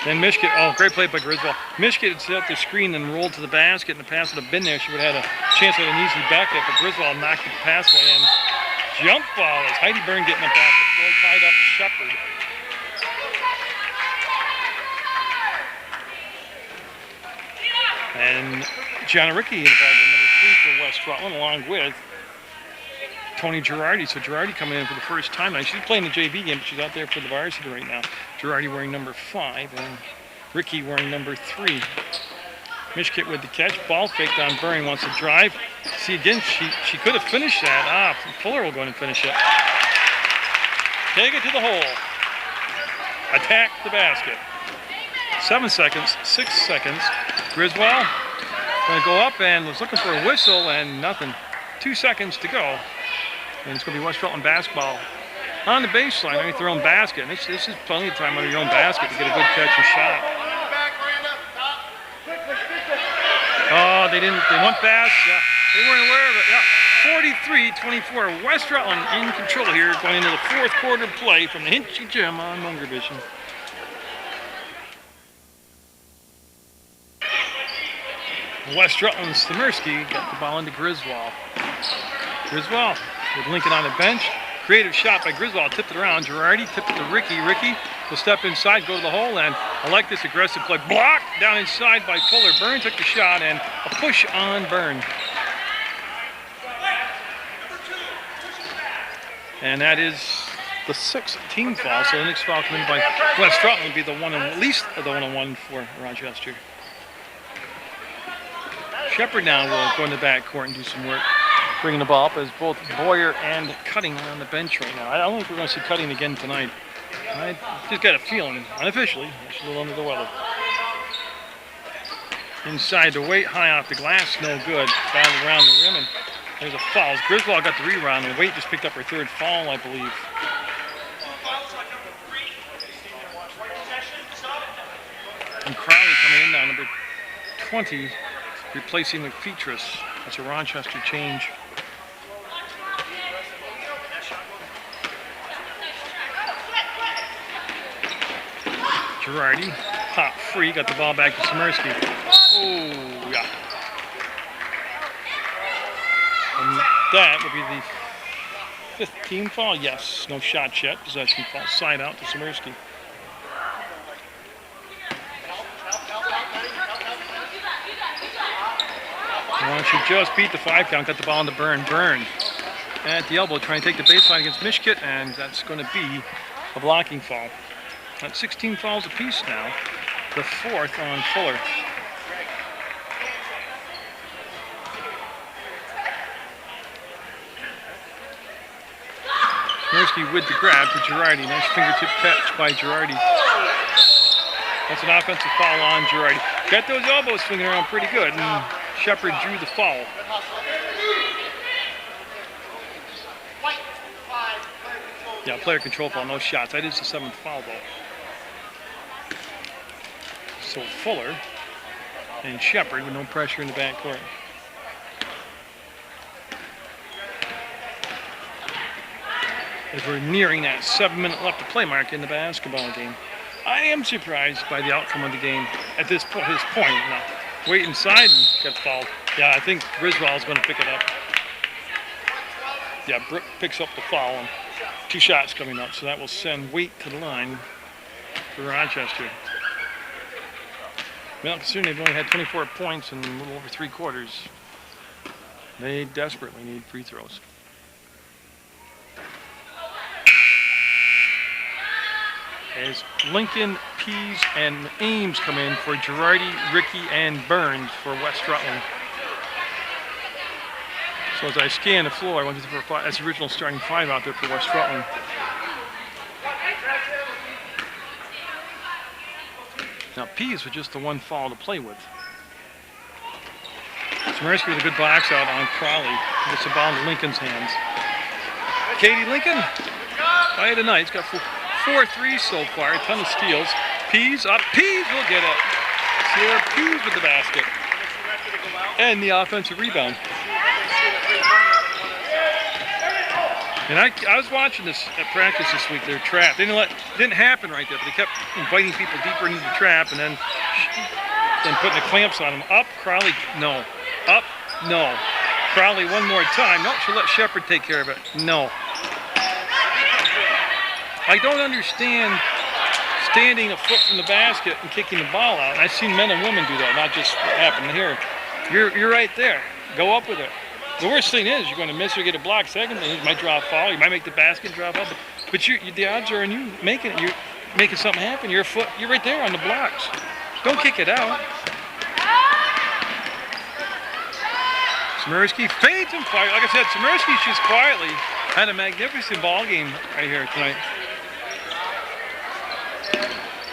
then Mishkit. Oh, great play by Griswold. Mishkit had set up the screen and rolled to the basket, and the pass would have been there. She would have had a chance at an easy backup, but Griswold knocked the pass away. And jump ball is Heidi Byrne getting it back. The floor tied up Shepard. And Gianna Ricky in the ball game, number 3 for West Rutland, along with Tony Girardi. So Girardi coming in for the first time. Now she's playing the JV game, but she's out there for the varsity right now. Girardi wearing number 5 and Ricky wearing number 3. Mishkit with the catch. Ball faked on Byrne. Wants to drive. See again, she could have finished that. Fuller will go in and finish it. Take it to the hole. Attack the basket. 7 seconds, 6 seconds. Griswold going to go up and was looking for a whistle and nothing. 2 seconds to go. And it's going to be West Rutland basketball on the baseline underneath their own basket. And this is plenty of time under your own basket to get a good catch and shot. Oh, they went fast. Yeah, they weren't aware of it. Yeah, 43-24. West Rutland in control here going into the 4th quarter play from the Hinchy Gym on Munger Vision. West Rutland Stemersky got the ball into Griswold. Griswold with Lincoln on the bench. Creative shot by Griswold. Tipped it around. Girardi tipped it to Ricky. Ricky will step inside, go to the hole, and I like this aggressive play. Blocked down inside by Fuller. Byrne took the shot, and a push on Byrne. And that is the 6th team foul. So the next foul coming by West Rutland would be the one, at least the 1-on-1 for Rochester. Shepard now will go in the backcourt and do some work, bringing the ball up as both Boyer and Cutting are on the bench right now. I don't know if we're going to see Cutting again tonight. I just got a feeling, unofficially, she's a little under the weather. Inside the weight, high off the glass, no good. Fouled around the rim, and there's a foul. Griswold got the rebound, and Waite just picked up her 3rd foul, I believe. And Crowley coming in now, number 20. Replacing McFeetris. That's a Rochester change. Girardi, pop free, got the ball back to Stemersky. Oh, yeah. And that would be the 5th team foul. Yes, no shot yet. Possession foul. Side out to Stemersky. Well, she just beat the 5 count, got the ball into Byrne. Byrne at the elbow trying to take the baseline against Mishkit, and that's going to be a blocking foul. That's 16 fouls apiece now, the 4th on Fuller. Stemersky with the grab to Girardi. Nice fingertip catch by Girardi. That's an offensive foul on Girardi. Got those elbows swinging around pretty good. And Shepard drew the foul. Yeah, player control foul, no shots. That is the 7th foul, though. So Fuller and Shepard with no pressure in the backcourt. As we're nearing that 7-minute left to play mark in the basketball game. I am surprised by the outcome of the game at this point. Now, Wait inside and gets fouled. Yeah, I think Griswold's going to pick it up. Yeah, Brooke picks up the foul and 2 shots coming up, so that will send Waite to the line for Rochester. Well, considering they've only had 24 points in a little over 3 quarters, they desperately need free throws. As Lincoln, Pease, and Ames come in for Girardi, Ricky, and Burns for West Rutland. So as I scan the floor, I went to that's the original starting 5 out there for West Rutland. Now Pease was just the 1 foul to play with. Stemersky with a good box out on Crowley. Gets the ball into Lincoln's hands. Katie Lincoln, play tonight. He's got 4 threes so far, a ton of steals. Pease up, Pease will get it. Sierra Pease with the basket. And the offensive rebound. And I was watching this at practice this week. They're trapped. They didn't happen right there, but they kept inviting people deeper into the trap and then putting the clamps on them. Up, Crowley, no. Up, no. Crowley one more time. Nope, she'll let Shepard take care of it. No. I don't understand standing a foot from the basket and kicking the ball out. And I've seen men and women do that, not just what happened here. You're right there. Go up with it. The worst thing is you're going to miss or get a block. Second thing is you might draw a foul. You might make the basket drop up. But the odds are on you making it. You're making something happen. You're right there on the blocks. Don't kick it out. Smirsky fades and fires. Like I said, Smirsky just quietly had a magnificent ball game right here tonight.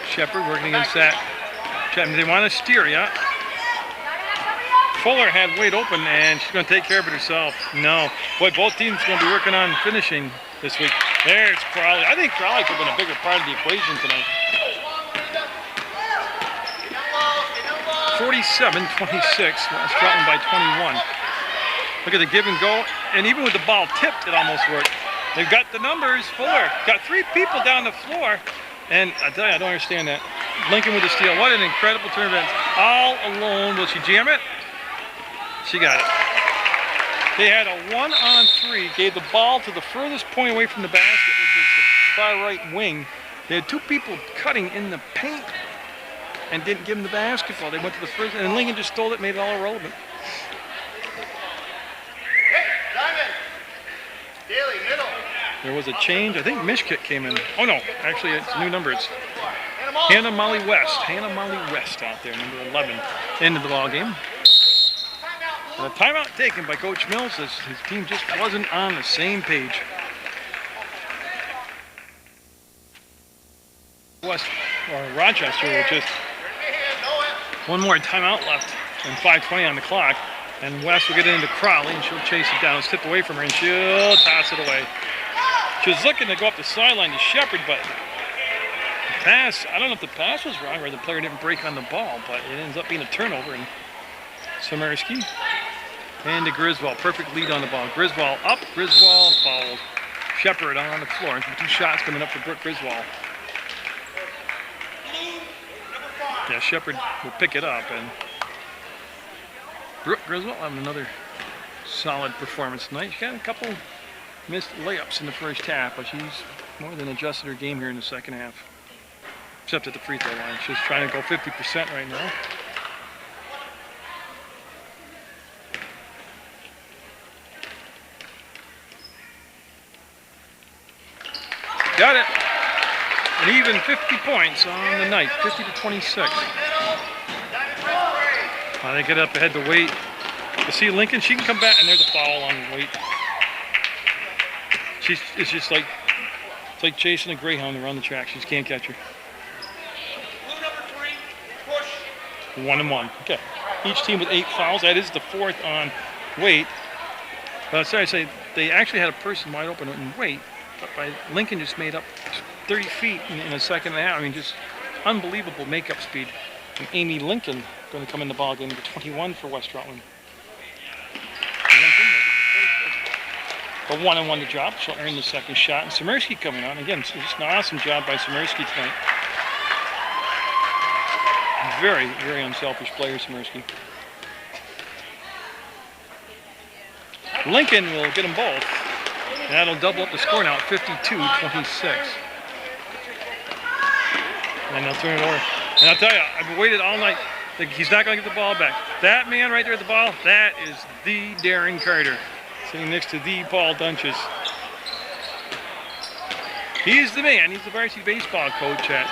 Shepard working against that. They want to steer, yeah. Fuller had Wade open, and she's going to take care of it herself. No. Boy, both teams going to be working on finishing this week. There's Crowley. I think Crowley could have been a bigger part of the equation tonight. 47-26. West Rutland by 21. Look at the give and go. And even with the ball tipped, it almost worked. They've got the numbers. Fuller got 3 people down the floor. And I tell you, I don't understand that. Lincoln with the steal. What an incredible tournament. All alone. Will she jam it? She got it. They had a 1-on-3. Gave the ball to the furthest point away from the basket, which was the far right wing. They had 2 people cutting in the paint and didn't give them the basketball. They went to the first, and Lincoln just stole it, made it all irrelevant. There was a change. I think Mishkit came in. Oh no, actually it's a new number. It's Hannah Molly West. Hannah Molly West out there, number 11. End of the ball game. And a timeout taken by Coach Mills as his team just wasn't on the same page. West or Rochester with just one more timeout left and 5:20 on the clock. And West will get it into Crowley and she'll chase it down. It's tipped away from her and she'll toss it away. She was looking to go up the sideline to Shepard, but the pass, I don't know if the pass was wrong or the player didn't break on the ball, but it ends up being a turnover. And Samirsky and to Griswold. Perfect lead on the ball. Griswold up, Griswold fouled. Shepard on the floor. And 2 shots coming up for Brooke Griswold. Yeah, Shepard will pick it up, and Brooke Griswold having another solid performance tonight. She got a couple missed layups in the first half, but she's more than adjusted her game here in the second half. Except at the free throw line. She's trying to go 50% right now. Got it. An even 50 points on the night, 50-26. They get up ahead to Wait. You see Lincoln, she can come back, and there's a foul on Wait. It's just like, it's like chasing a greyhound around the track. She just can't catch her. 1-1. Okay. Each team with 8 fouls. That is the 4th on Wait. Sorry, I say they actually had a person wide open in Wait, but Lincoln just made up 30 feet in a second and a half. I mean, just unbelievable makeup speed. And Amy Lincoln going to come in the ball game, number 21 for West Rutland. A 1-on-1 to drop. She'll earn the second shot. And Samirsky coming on. Again, it's just an awesome job by Samirsky tonight. Very, very unselfish player, Samirsky. Lincoln will get them both. And that'll double up the score now at 52-26. And they'll turn it over. And I'll tell you, I've waited all night. He's not going to get the ball back. That man right there at the ball, that is the Darren Carter. Sitting next to the Paul Dunches. He's the man. He's the varsity baseball coach at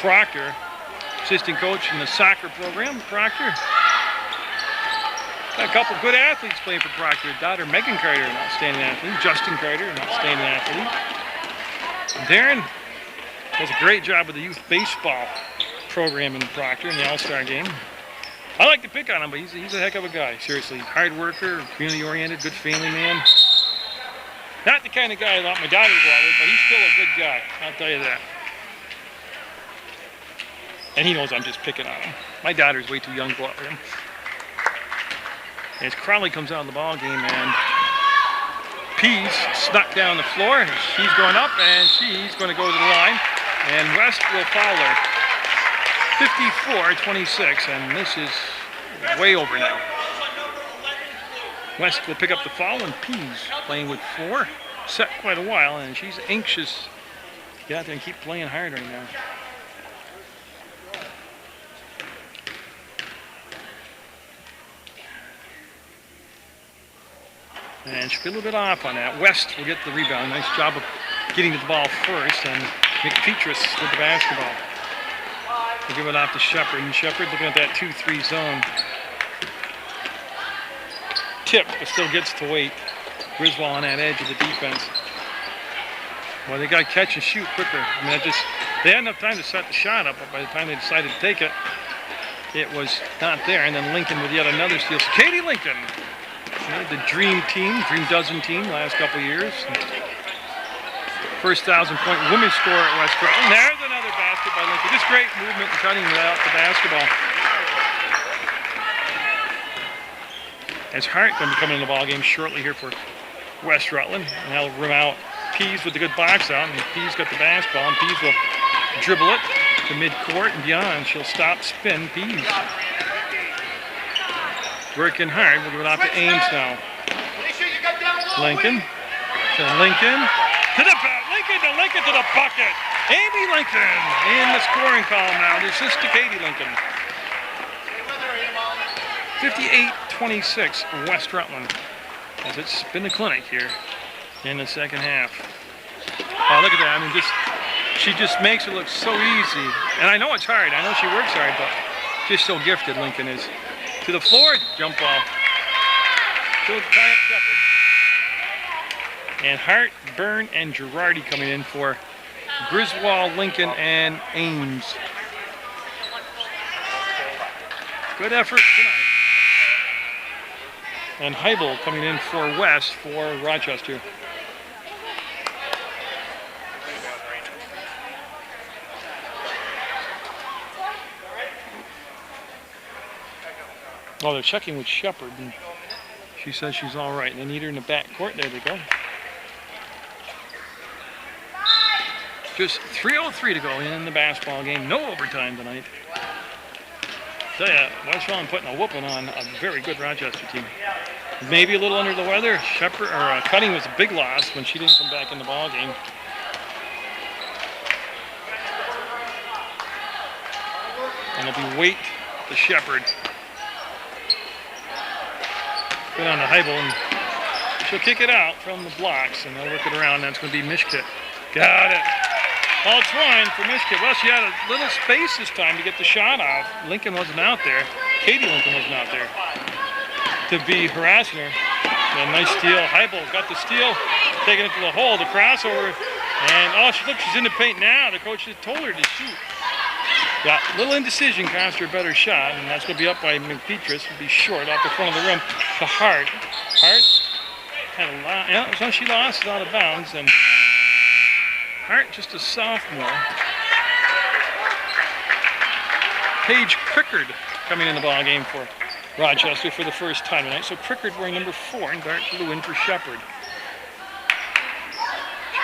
Proctor. Assistant coach in the soccer program, Proctor. Got a couple good athletes playing for Proctor. Daughter Megan Carter, an outstanding athlete. Justin Carter, an outstanding athlete. And Darren does a great job with the youth baseball program in Proctor in the All-Star game. I like to pick on him, but he's a heck of a guy. Seriously, hard worker, community-oriented, good family man. Not the kind of guy I want my daughter to go out with, but he's still a good guy. I'll tell you that. And he knows I'm just picking on him. My daughter's way too young to go out with him. As Crowley comes out of the ball game, and Pease snuck down the floor. She's going up, and she's going to go to the line. And West will foul her. 54-26, and this is way over now. West will pick up the foul, and Pease playing with 4. Set quite a while, and she's anxious to get out there and keep playing hard right now. And she'll be a little bit off on that. West will get the rebound. Nice job of getting to the ball first, and McPetrus with the basketball. We'll give it off to Shepard, and Shepard looking at that 2-3 zone. Tip, but still gets to wait. Griswold on that edge of the defense. Well, they got to catch and shoot quicker. I mean, they had enough time to set the shot up, but by the time they decided to take it, it was not there. And then Lincoln with yet another steal. So Katie Lincoln, the dream team, dream dozen team last couple of years. First 1,000-point women's scorer at West Rutland. There's another basket by Lincoln. Just great movement and cutting without the basketball. As Hart going to be coming in the ball game shortly here for West Rutland. And that'll rim out Pease with the good box out. And Pease got the basketball, and Pease will dribble it to midcourt and beyond. She'll stop, spin, Pease. Working hard. We'll give it off to Ames now. Lincoln to Lincoln. To the Lincoln to the bucket. Amy Lincoln in the scoring column now. The assist to Katie Lincoln. 58-26 West Rutland. As it's been the clinic here in the second half. Oh, look at that. I mean, she just makes it look so easy. And I know it's hard. I know she works hard, but just so gifted Lincoln is. To the floor, jump ball. She'll tie up Shepard. And Hart, Byrne, and Girardi coming in for Griswold, Lincoln, and Ames. Good effort tonight. And Heibel coming in for West for Rochester. Oh, they're checking with Shepard, and she says she's all right. They need her in the back court. There they go. Just 3:03 to go in the basketball game. No overtime tonight. Tell ya, West Rutland putting a whooping on a very good Rochester team. Maybe a little under the weather. Shepard or Cutting was a big loss when she didn't come back in the ball game. And it'll be Waite to Shepard. Good on the Heibel, and she'll kick it out from the blocks, and they'll work it around. That's going to be Mishkit. Got it. All twine for Mishkit. Well, she had a little space this time to get the shot off. Lincoln wasn't out there. Katie Lincoln wasn't out there to be harassing her. A nice steal. Heibel got the steal, taking it to the hole, the crossover, and oh, she's in the paint now. The coach just told her to shoot. Yeah, a little indecision cost her a better shot, and that's going to be up by McPetrus. It'll be short off the front of the rim to Hart. Hart had a lot. Yeah, so she lost it out of bounds, and Hart just a sophomore. Paige Crickard coming in the ball game for Rochester for the first time tonight. So Crickard wearing number 4 and Dart Lewin for Shepard.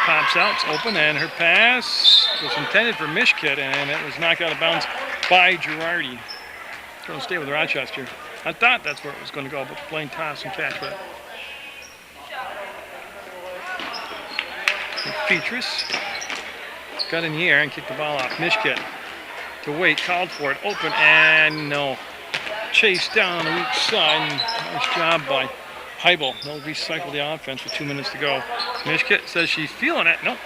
Pops out, it's open, and her pass was intended for Mishkit, and it was knocked out of bounds by Girardi. Going to stay with Rochester. I thought that's where it was going to go, but playing toss and catch with it. Petrus got in the air and kicked the ball off. Mishkit to Waite, called for it, open, and no. Chased down on the weak side. Nice job by Heibel. They'll recycle the offense with 2 minutes to go. Mishkit says she's feeling it. Nope.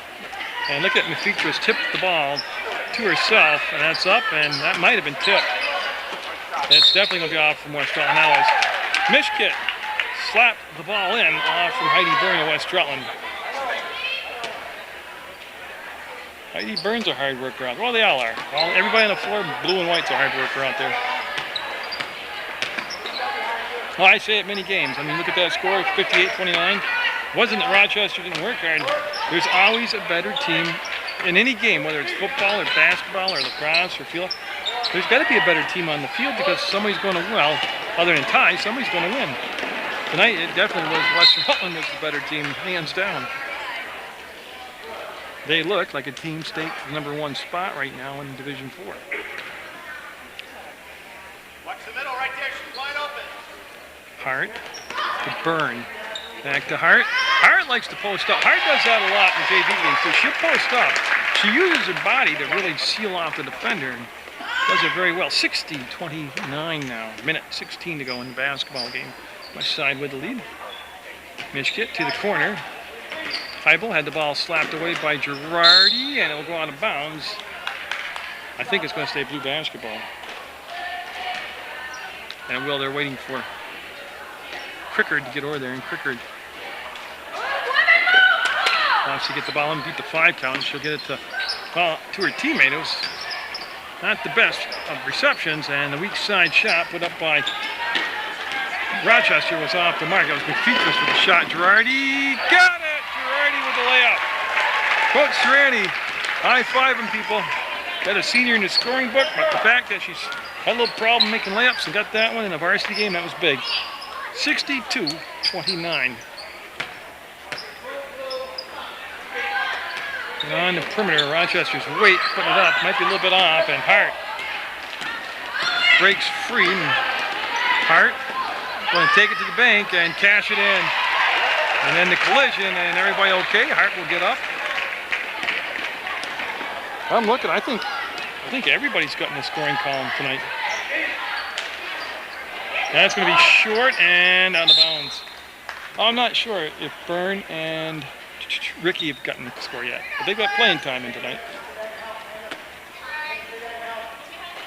And look at McPetrus tipped the ball to herself, and that's up, and that might have been tipped. It's definitely going to be off from West Rutland. Now as Mishkit slapped the ball in off from Heidi Byrne of West Rutland. Heidi Byrne's a hard worker out there. Well, they all are. Well, everybody on the floor, blue and white's a hard worker out there. Well, I say it many games. I mean, look at that score, 58-29. Wasn't that Rochester didn't work hard. There's always a better team in any game, whether it's football or basketball or lacrosse or field. There's got to be a better team on the field because somebody's going to, well, other than tie, somebody's going to win. Tonight, it definitely was Rutland was the better team, hands down. They look like a team staked #1 spot right now in Division 4. Watch the middle right there. She's wide open. Hart to Byrne. Back to Hart. Hart likes to post up. Hart does that a lot in JV games too. She'll post up. She uses her body to really seal off the defender and does it very well. 60-29 now. Minute 16 to go in the basketball game. West side with the lead. Mishkit to the corner. Heibel had the ball slapped away by Girardi, and it will go out of bounds. I think it's going to stay blue basketball. And they're waiting for Crickard to get over there, and Crickard wants to get the ball and beat the 5 count. She'll get it to her teammate. It was not the best of receptions, and the weak side shot put up by Rochester was off the mark. That was McFeeters with the shot. Girardi got it! Girardi with the layup. Coach Serrani, high-fiving people. Got a senior in the scoring book, but the fact that she's had a little problem making layups and got that one in a varsity game, that was big. 62-29. On the perimeter, Rochester's weight putting it up. Might be a little bit off, and Hart breaks free. And Hart going to take it to the bank and cash it in. And then the collision, and everybody okay. Hart will get up. I'm looking. I think everybody's got in the scoring column tonight. That's going to be short and out of bounds. I'm not sure if Byrne and Ricky have gotten the score yet, but they've got playing time in tonight.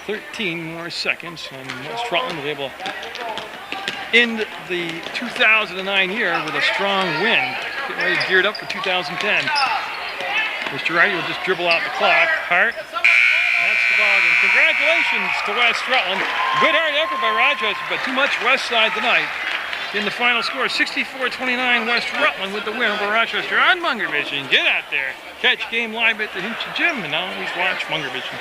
13 more seconds, and West Rutland will be able to end the 2009 year with a strong win. Getting ready geared up for 2010. Mr. Wright will just dribble out the clock. Hart. That's the ball game. Congratulations to West Rutland. Good hard effort by Rochester, but too much West side tonight. In the final score, 64-29, West Rutland with the win over Rochester on Munger Vision. Get out there. Catch game live at the Hinchy Gym, and now always watch Munger Vision.